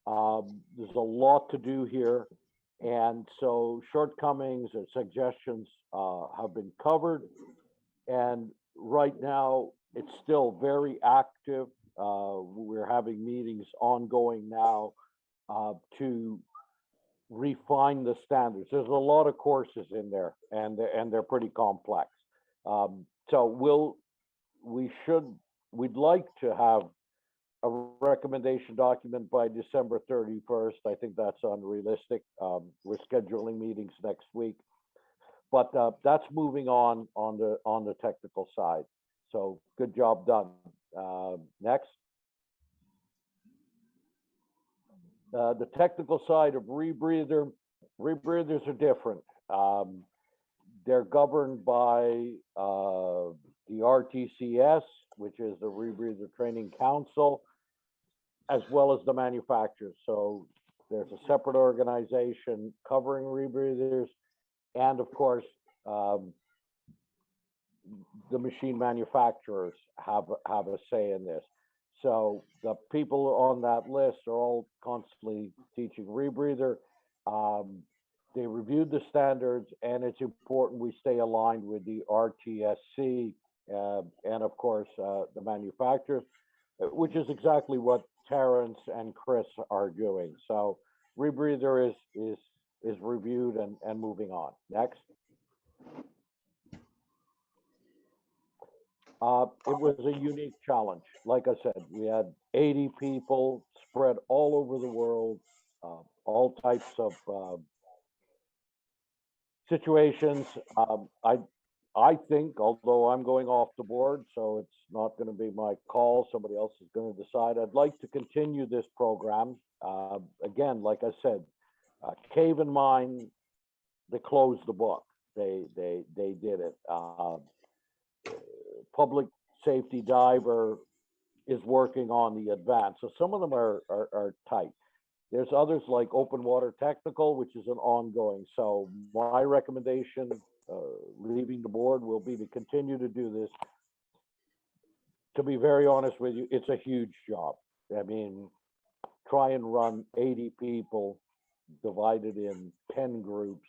There's a lot to do here. And so shortcomings or suggestions have been covered. And right now, it's still very active. We're having meetings ongoing now to refine the standards. There's a lot of courses in there, and they're pretty complex. So we'd like to have a recommendation document by December 31st. I think that's unrealistic. We're scheduling meetings next week, but that's moving on the technical side. So good job done. Next. The technical side of rebreathers are different. They're governed by the RTCS, which is the Rebreather Training Council, as well as the manufacturers. So there's a separate organization covering rebreathers, and of course, the machine manufacturers have a say in this. So the people on that list are all constantly teaching rebreather. They reviewed the standards, and it's important we stay aligned with the RTSC and of course the manufacturers, which is exactly what Terrence and Chris are doing. So rebreather is reviewed and moving on. Next. It was a unique challenge. Like I said, we had 80 people spread all over the world, all types of situations. I think, although I'm going off the board, so it's not going to be my call, somebody else is going to decide. I'd like to continue this program. Again, like I said, Cave and Mine, they closed the book. They did it. Public safety diver is working on the advance. So some of them are tight. There's others like open water technical, which is an ongoing. So my recommendation, leaving the board, will be to continue to do this. To be very honest with you, it's a huge job. I mean, try and run 80 people divided in 10 groups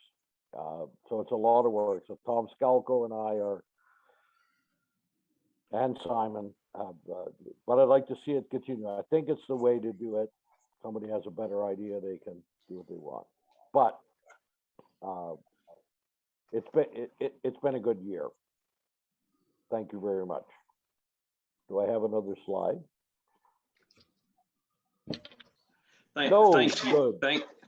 So it's a lot of work. So Tom Scalco and I are, and Simon, but I'd like to see it continue. I think it's the way to do it. Somebody has a better idea, they can do what they want. But it's been a good year. Thank you very much. Do I have another slide?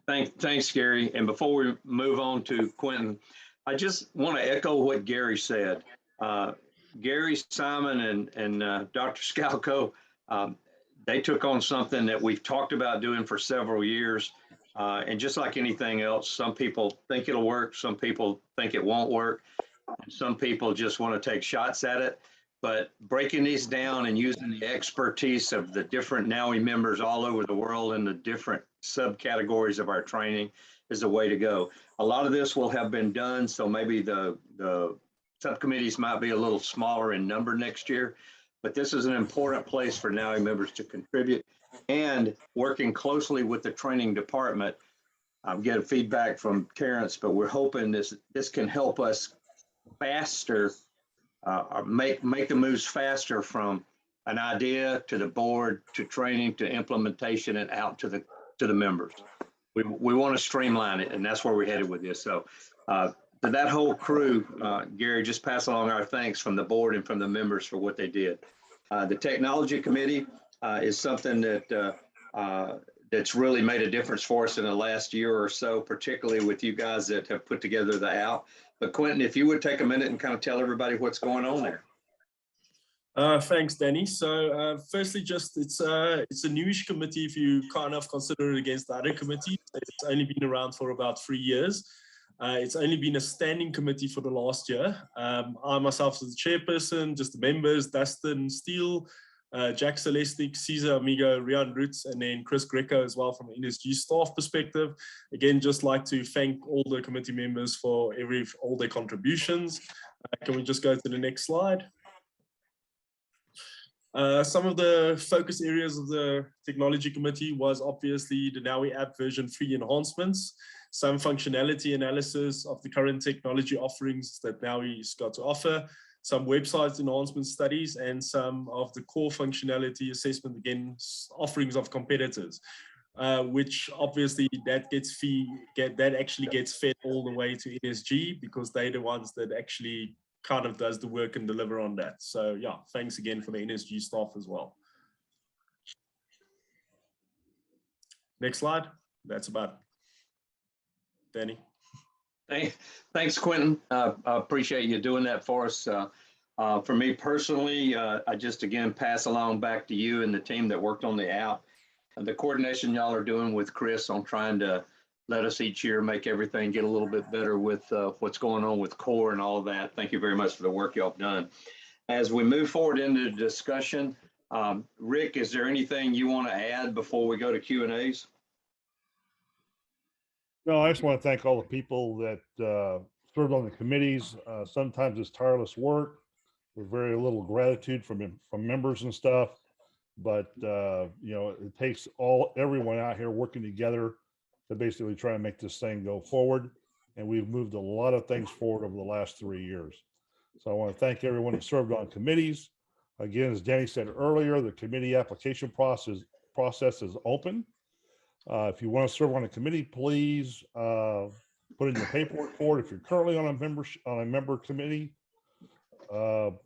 Thanks, Gary. And before we move on to Quentin, I just want to echo what Gary said. Gary, Simon, and Dr. Scalco, they took on something that we've talked about doing for several years. And just like anything else, some people think it'll work, some people think it won't work, and some people just want to take shots at it. But breaking these down and using the expertise of the different NAUI members all over the world and the different subcategories of our training is the way to go. A lot of this will have been done, so maybe the subcommittees might be a little smaller in number next year, but this is an important place for NAUI members to contribute, and working closely with the training department. I'm getting feedback from Terrence, but we're hoping this can help us faster, make the moves faster from an idea to the board, to training, to implementation, and out to the members. We want to streamline it, and that's where we're headed with this. So to that whole crew, Gary, just pass along our thanks from the board and from the members for what they did. The technology committee is something that's really made a difference for us in the last year or so, particularly with you guys that have put together the out. But Quentin, if you would take a minute and kind of tell everybody what's going on there. Thanks, Danny. So firstly, just it's a newish committee if you kind of consider it against the other committees. It's only been around for about 3 years. It's only been a standing committee for the last year. I myself as the chairperson, just the members, Dustin Steele, Jack Celestic, Cesar Amigo, Rian Roots, and then Chris Greco as well from an NSG staff perspective. Again, just like to thank all the committee members for all their contributions. Can we just go to the next slide? Some of the focus areas of the technology committee was obviously the NAUI app version 3 enhancements, some functionality analysis of the current technology offerings that NAUI's got to offer, some website enhancement studies, and some of the core functionality assessment against offerings of competitors, which obviously that actually gets fed all the way to NSG, because they're the ones that actually kind of does the work and deliver on that. So yeah, thanks again for the NSG staff as well. Next slide. That's about it. Danny. Thanks, Quentin. I appreciate you doing that for us. For me personally, I just again pass along back to you and the team that worked on the app, the coordination y'all are doing with Chris on trying to let us each year make everything get a little bit better with what's going on with core and all of that. Thank you very much for the work y'all have done. As we move forward into the discussion, Rick, is there anything you want to add before we go to Q&As? No, I just want to thank all the people that served on the committees. Sometimes it's tireless work with very little gratitude from members and stuff, but you know, it takes everyone out here working together to basically try and make this thing go forward. And we've moved a lot of things forward over the last 3 years. So I want to thank everyone who served on committees. Again, as Danny said earlier, the committee application process is open. If you want to serve on a committee, please put in your paperwork for it. If you're currently on a member committee,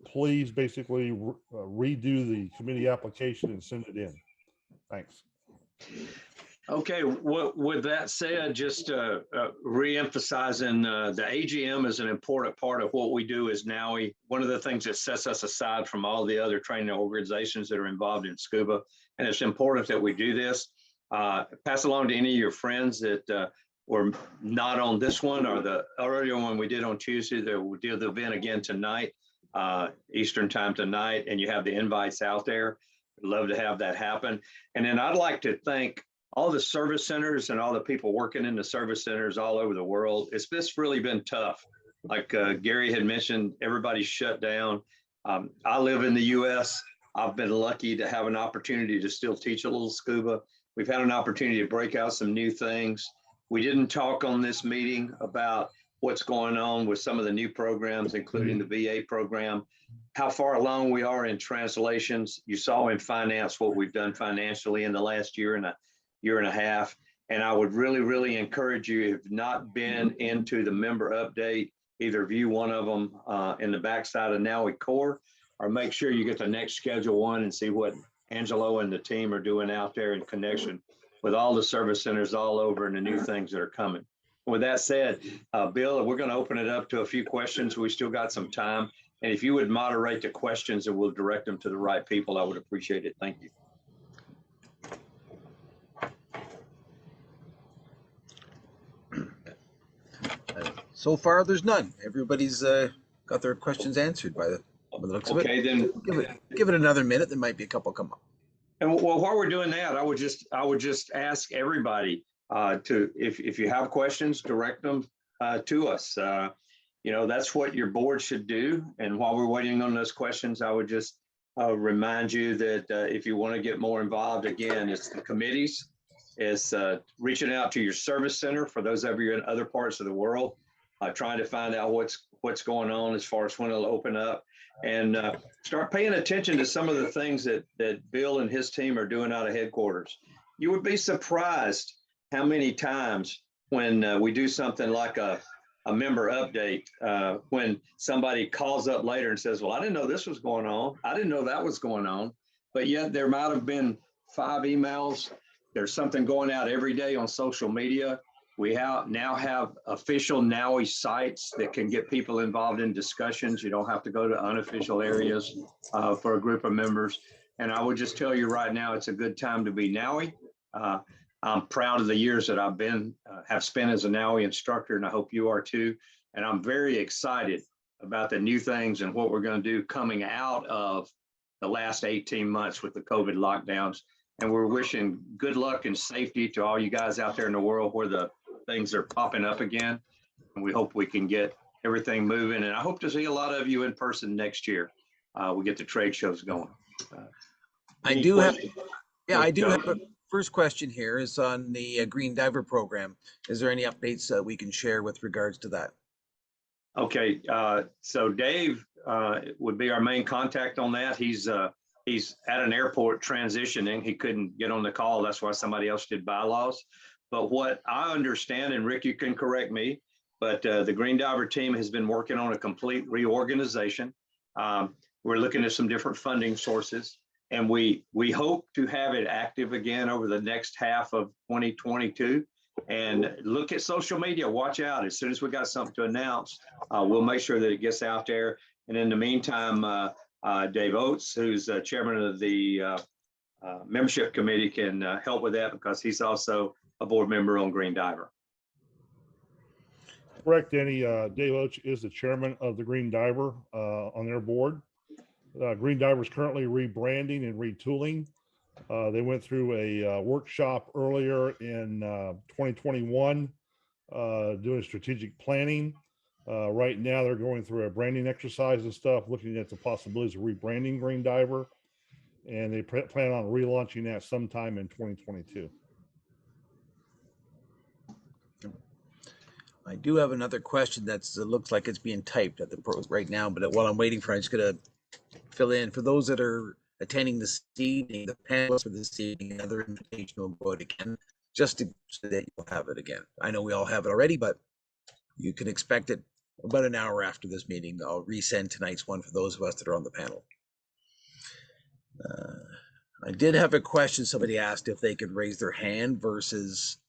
please basically redo the committee application and send it in. Thanks. Okay, with that said, just re-emphasizing the AGM is an important part of what we do as NAUI. One of the things that sets us aside from all the other training organizations that are involved in Scuba, and it's important that we do this. Pass along to any of your friends that were not on this one or the earlier one we did on Tuesday. That we'll do the event again tonight, Eastern time tonight, and you have the invites out there. I'd love to have that happen. And then I'd like to thank all the service centers and all the people working in the service centers all over the world. It's just really been tough. Like Gary had mentioned, everybody's shut down. I live in the US. I've been lucky to have an opportunity to still teach a little scuba. We've had an opportunity to break out some new things. We didn't talk on this meeting about what's going on with some of the new programs, including the VA program, how far along we are in translations. You saw in finance what we've done financially in the last year and a half. And I would really, really encourage you, if you've not been into the member update, either view one of them in the backside of NAUI Core, or make sure you get the next schedule one and see what Angelo and the team are doing out there in connection with all the service centers all over and the new things that are coming. With that said, Bill, we're going to open it up to a few questions. We still got some time. And if you would moderate the questions and we'll direct them to the right people, I would appreciate it. Thank you. So far, there's none. Everybody's got their questions answered by the looks of it. Okay, then give it another minute. There might be a couple come up. And well, while we're doing that, I would just ask everybody to, if you have questions, direct them to us. You know, that's what your board should do. And while we're waiting on those questions, I would just remind you that if you want to get more involved, again, it's the committees, it's reaching out to your service center for those of you in other parts of the world, trying to find out what's going on as far as when it'll open up, and start paying attention to some of the things that Bill and his team are doing out of headquarters. You would be surprised how many times when we do something like a member update, when somebody calls up later and says, well, I didn't know this was going on. I didn't know that was going on. But yet there might have been 5 emails. There's something going out every day on social media. We now have official NAUI sites that can get people involved in discussions. You don't have to go to unofficial areas for a group of members. And I would just tell you right now, it's a good time to be NAUI. I'm proud of the years that I've have spent as a NAUI instructor, and I hope you are too. And I'm very excited about the new things and what we're going to do coming out of the last 18 months with the COVID lockdowns. And we're wishing good luck and safety to all you guys out there in the world where the things are popping up again. And we hope we can get everything moving. And I hope to see a lot of you in person next year. We get the trade shows going. I do have a first question here is on the Green Diver program. Is there any updates that we can share with regards to that? Okay, so Dave would be our main contact on that. He's at an airport transitioning. He couldn't get on the call. That's why somebody else did bylaws. But what I understand, and Rick, you can correct me, but the Green Diver team has been working on a complete reorganization. We're looking at some different funding sources, and we hope to have it active again over the next half of 2022. And look at social media, watch out. As soon as we got something to announce, we'll make sure that it gets out there. And in the meantime, Dave Oates, who's chairman of the membership committee, can help with that because he's also a board member on Green Diver. Correct, Danny. Dave Oates is the chairman of the Green Diver on their board. Green Diver is currently rebranding and retooling. They went through a workshop earlier in 2021 doing strategic planning. Right now, they're going through a branding exercise and stuff, looking at the possibilities of rebranding Green Diver, and they plan on relaunching that sometime in 2022. I do have another question that looks like it's being typed at the right now, but while I'm waiting for it, I'm just going to fill in. For those that are attending this evening, the panelists for this evening, another invitation will go out again, just so that you'll have it again. I know we all have it already, but you can expect it about an hour after this meeting. I'll resend tonight's one for those of us that are on the panel. I did have a question. Somebody asked if they could raise their hand versus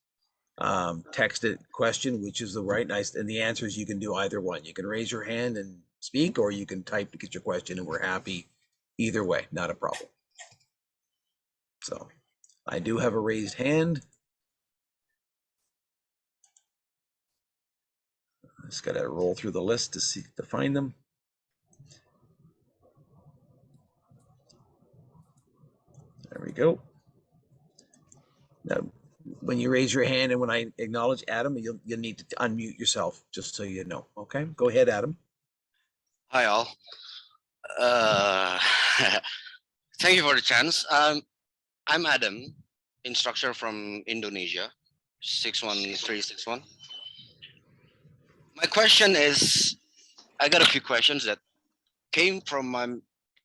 texted question, which is the right nice, and the answer is you can do either one. You can raise your hand and speak, or you can type to get your question, and we're happy either way, not a problem. So I do have a raised hand. Just gotta roll through the list to find them. There we go. Now, when you raise your hand and when I acknowledge Adam, you'll need to unmute yourself, just so you know. Okay, go ahead, Adam. Hi, all. Thank you for the chance. I'm Adam, instructor from Indonesia, 61361. My question is, I got a few questions that came from my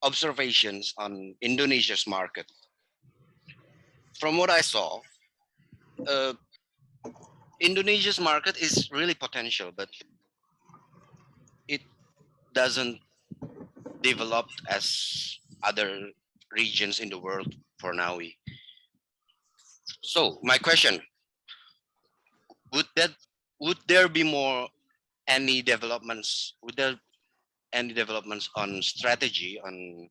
observations on Indonesia's market. From what I saw, Indonesia's market is really potential, but it doesn't develop as other regions in the world for NAUI. So my question, would there be any developments? Would there any developments on strategy on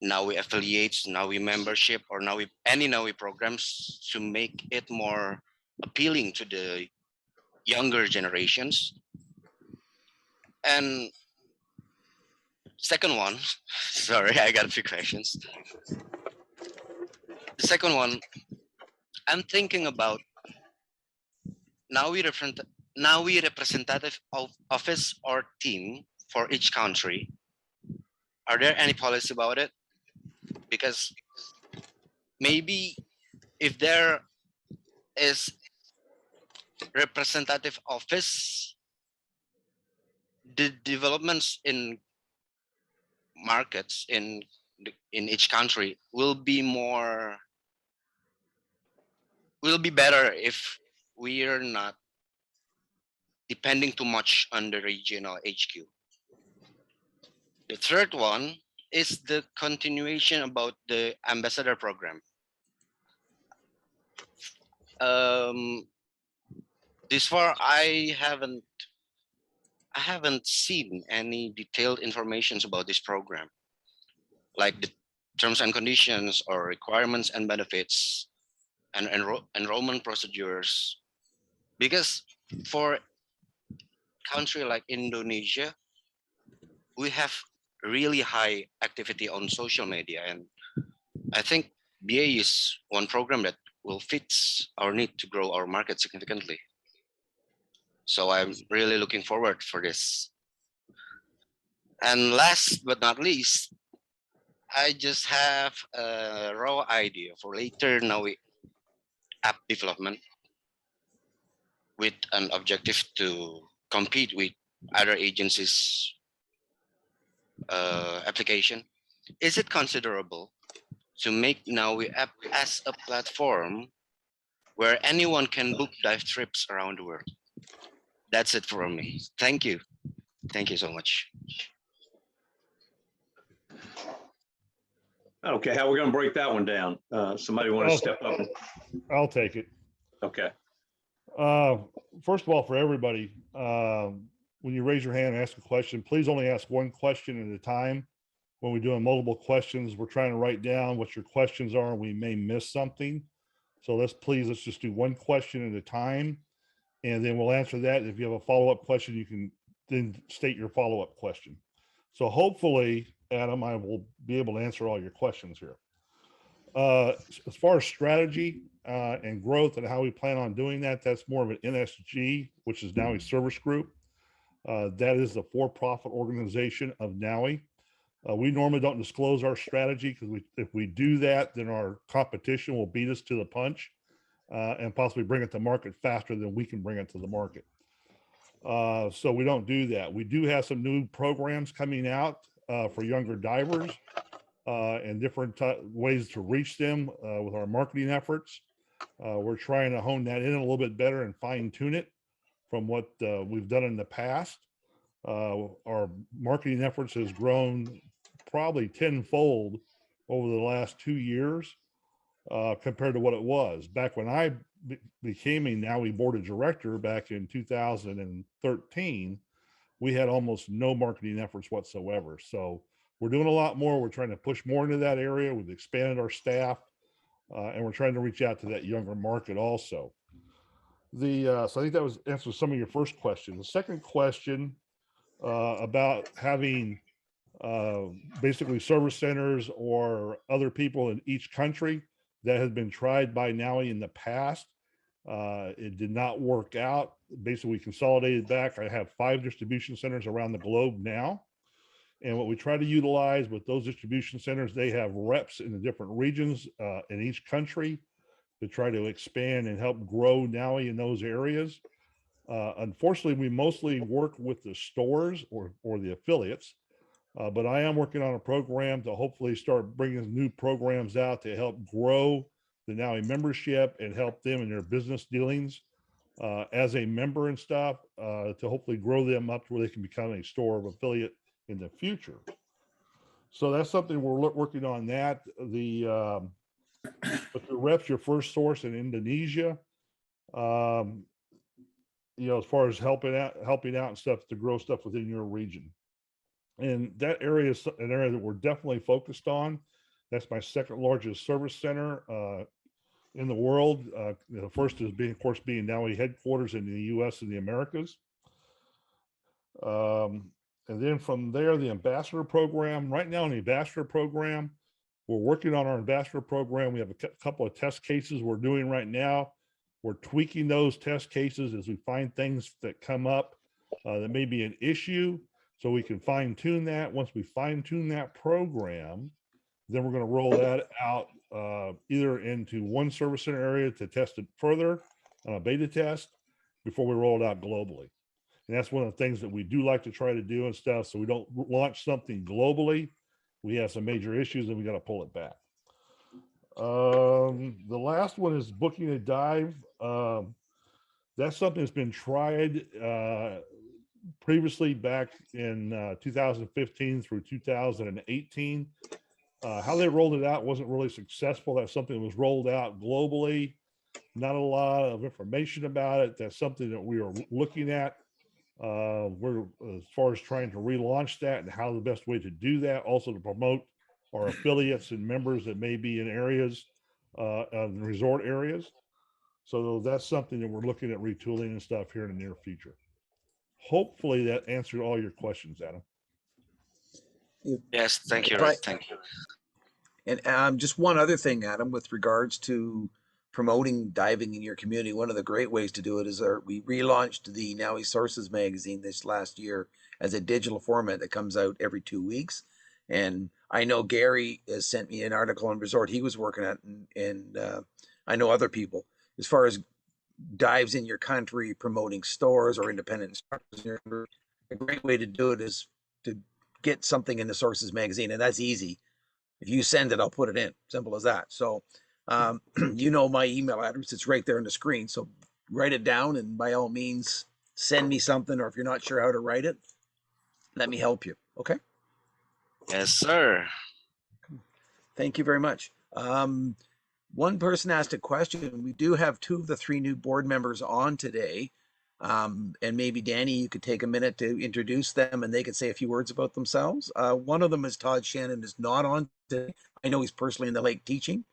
NAUI affiliates, NAUI membership, or any NAUI programs to make it more appealing to the younger generations? And second one, sorry, I got a few questions. The second one, I'm thinking about NAUI representative office or team for each country. Are there any policy about it? Because maybe if there is representative office, the developments in markets in each country will be better if we are not depending too much on the regional HQ. The third one is the continuation about the ambassador program. This far, I haven't seen any detailed information about this program, like the terms and conditions or requirements and benefits and enrollment procedures. Because for country like Indonesia, we have really high activity on social media, and I think BA is one program that will fit our need to grow our market significantly. So I'm really looking forward for this. And last but not least, I just have a raw idea for later NAUI app development with an objective to compete with other agencies' application. Is it considerable to make NAUI app as a platform where anyone can book dive trips around the world? That's it from me. Thank you. Thank you so much. Okay, how are we going to break that one down? Somebody want to step up? I'll take it. Okay. First of all, for everybody, when you raise your hand and ask a question, please only ask one question at a time. When we're doing multiple questions, we're trying to write down what your questions are, and we may miss something. So let's just do one question at a time, and then we'll answer that. If you have a follow-up question, you can then state your follow-up question. So hopefully, Adam, I will be able to answer all your questions here. As far as strategy and growth and how we plan on doing that, that's more of an NSG, which is NAUI Service Group. That is the for-profit organization of NAUI. We normally don't disclose our strategy because if we do that, then our competition will beat us to the punch and possibly bring it to market faster than we can bring it to the market. So we don't do that. We do have some new programs coming out for younger divers and different ways to reach them with our marketing efforts. We're trying to hone that in a little bit better and fine tune it from what we've done in the past. Our marketing efforts has grown probably tenfold over the last 2 years compared to what it was. Back when I became a NAUI board of director back in 2013, we had almost no marketing efforts whatsoever. So we're doing a lot more. We're trying to push more into that area. We've expanded our staff and we're trying to reach out to that younger market also. So I think that was answers some of your first question. The second question about having basically service centers or other people in each country, that has been tried by NAUI in the past. It did not work out. Basically, we consolidated back. I have 5 distribution centers around the globe now. And what we try to utilize with those distribution centers, they have reps in the different regions in each country to try to expand and help grow NAUI in those areas. Unfortunately, we mostly work with the stores or the affiliates, but I am working on a program to hopefully start bringing new programs out to help grow the NAUI membership and help them in their business dealings as a member and stuff to hopefully grow them up to where they can become a store of affiliate in the future. So that's something we're working on. That with the reps, your first source in Indonesia, you know, as far as helping out and stuff to grow stuff within your region. And that area is an area that we're definitely focused on. That's my second largest service center in the world. The first is being, of course, being NAUI headquarters in the US and the Americas. And then from there, the ambassador program. Right now in the ambassador program, we're working on our ambassador program. We have a couple of test cases we're doing right now. We're tweaking those test cases as we find things that come up that may be an issue, so we can fine tune that. Once we fine tune that program, then we're going to roll that out either into one service center area to test it further on a beta test before we roll it out globally. And that's one of the things that we do like to try to do and stuff, so we don't launch something globally. We have some major issues and we got to pull it back. The last one is booking a dive. That's something that's been tried previously back in 2015 through 2018. How they rolled it out wasn't really successful. That's something that was rolled out globally. Not a lot of information about it. That's something that we are looking at. We're as far as trying to relaunch that and how the best way to do that, also to promote our affiliates and members that may be in areas, resort areas. So that's something that we're looking at retooling and stuff here in the near future. Hopefully that answered all your questions, Adam. Yes, thank you, Rick. Thank you. And just one other thing, Adam, with regards to promoting diving in your community, one of the great ways to do it is we relaunched the NAUI Sources magazine this last year as a digital format that comes out every 2 weeks. And I know Gary has sent me an article on resort he was working at, and I know other people. As far as dives in your country, promoting stores or independent instructors in your country, a great way to do it is to get something in the Sources magazine, and that's easy. If you send it, I'll put it in. Simple as that. So you know my email address, it's right there on the screen. So write it down, and by all means, send me something, or if you're not sure how to write it, let me help you. Okay? Yes, sir. Thank you very much. One person asked a question. We do have 2 of the 3 new board members on today. And maybe Danny, you could take a minute to introduce them and they could say a few words about themselves. One of them is Todd Shannon, is not on today. I know he's personally in the lake teaching,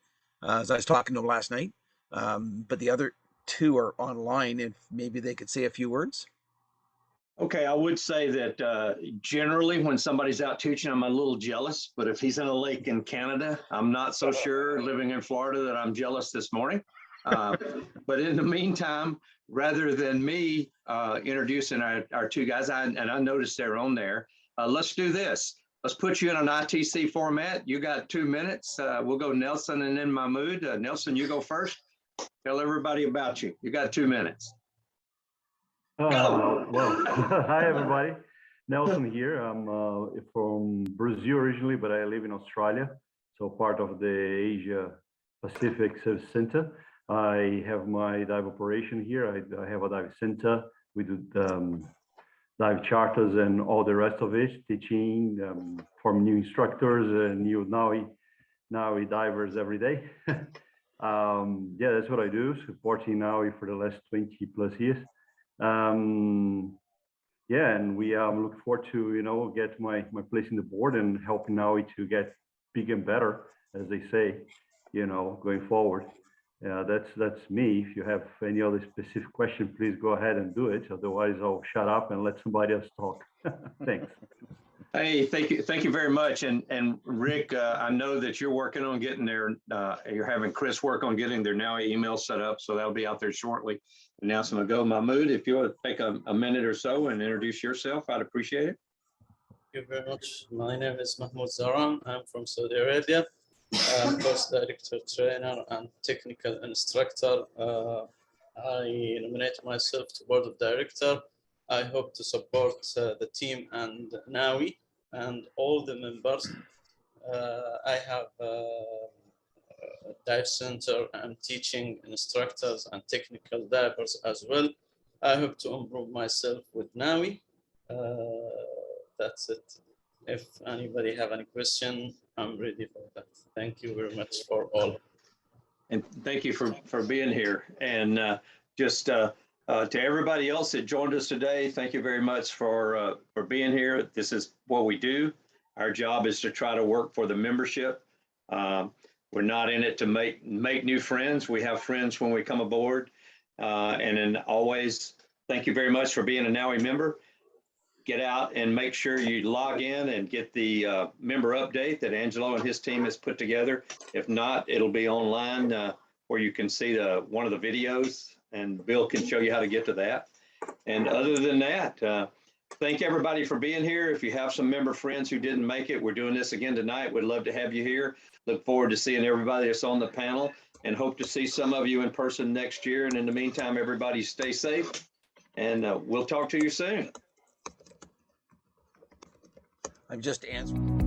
as I was talking to him last night. But the other 2 are online, if maybe they could say a few words. Okay, I would say that generally when somebody's out teaching, I'm a little jealous, but if he's in a lake in Canada, I'm not so sure, living in Florida, that I'm jealous this morning. But in the meantime, rather than me introducing our 2 guys, and I noticed they're on there, let's do this. Let's put you in an ITC format. You got 2 minutes. We'll go Nelson and then Mahmoud. Nelson, you go first. Tell everybody about you. You got 2 minutes. Well, hi everybody. Nelson here. I'm from Brazil originally, but I live in Australia, so part of the Asia Pacific Service Center. I have my dive operation here. I have a dive center. We do dive charters and all the rest of it, teaching, form new instructors and new NAUI divers every day. Yeah, that's what I do, supporting NAUI for the last 20 plus years. Yeah, and we look forward to get my place in the board and helping NAUI to get big and better, as they say, going forward. That's me. If you have any other specific question, please go ahead and do it. Otherwise, I'll shut up and let somebody else talk. Thanks. Hey, thank you very much. And Rick, I know that you're working on getting you're having Chris work on getting their NAUI email set up, so that'll be out there shortly. And now it's going to go. Mahmoud, if you want to take a minute or so and introduce yourself, I'd appreciate it. Thank you very much. My name is Mahmoud Zaran. I'm from Saudi Arabia. I'm course director, trainer, and technical instructor I nominate myself to board of director. I hope to support the team and NAUI and all the members. I have a dive center. I'm teaching instructors and technical divers as well. I hope to improve myself with NAUI. That's it. If anybody have any question, I'm ready for that. Thank you very much for all. And thank you for being here. And to everybody else that joined us today, thank you very much for being here. This is what we do. Our job is to try to work for the membership. We're not in it to make new friends. We have friends when we come aboard. And then always, thank you very much for being a NAUI member. Get out and make sure you log in and get the member update that Angelo and his team has put together. If not, it'll be online where you can see one of the videos, and Bill can show you how to get to that. And other than that, thank everybody for being here. If you have some member friends who didn't make it, we're doing this again tonight. We'd love to have you here. Look forward to seeing everybody that's on the panel and hope to see some of you in person next year. And in the meantime, everybody stay safe, and we'll talk to you soon. I'm just answering.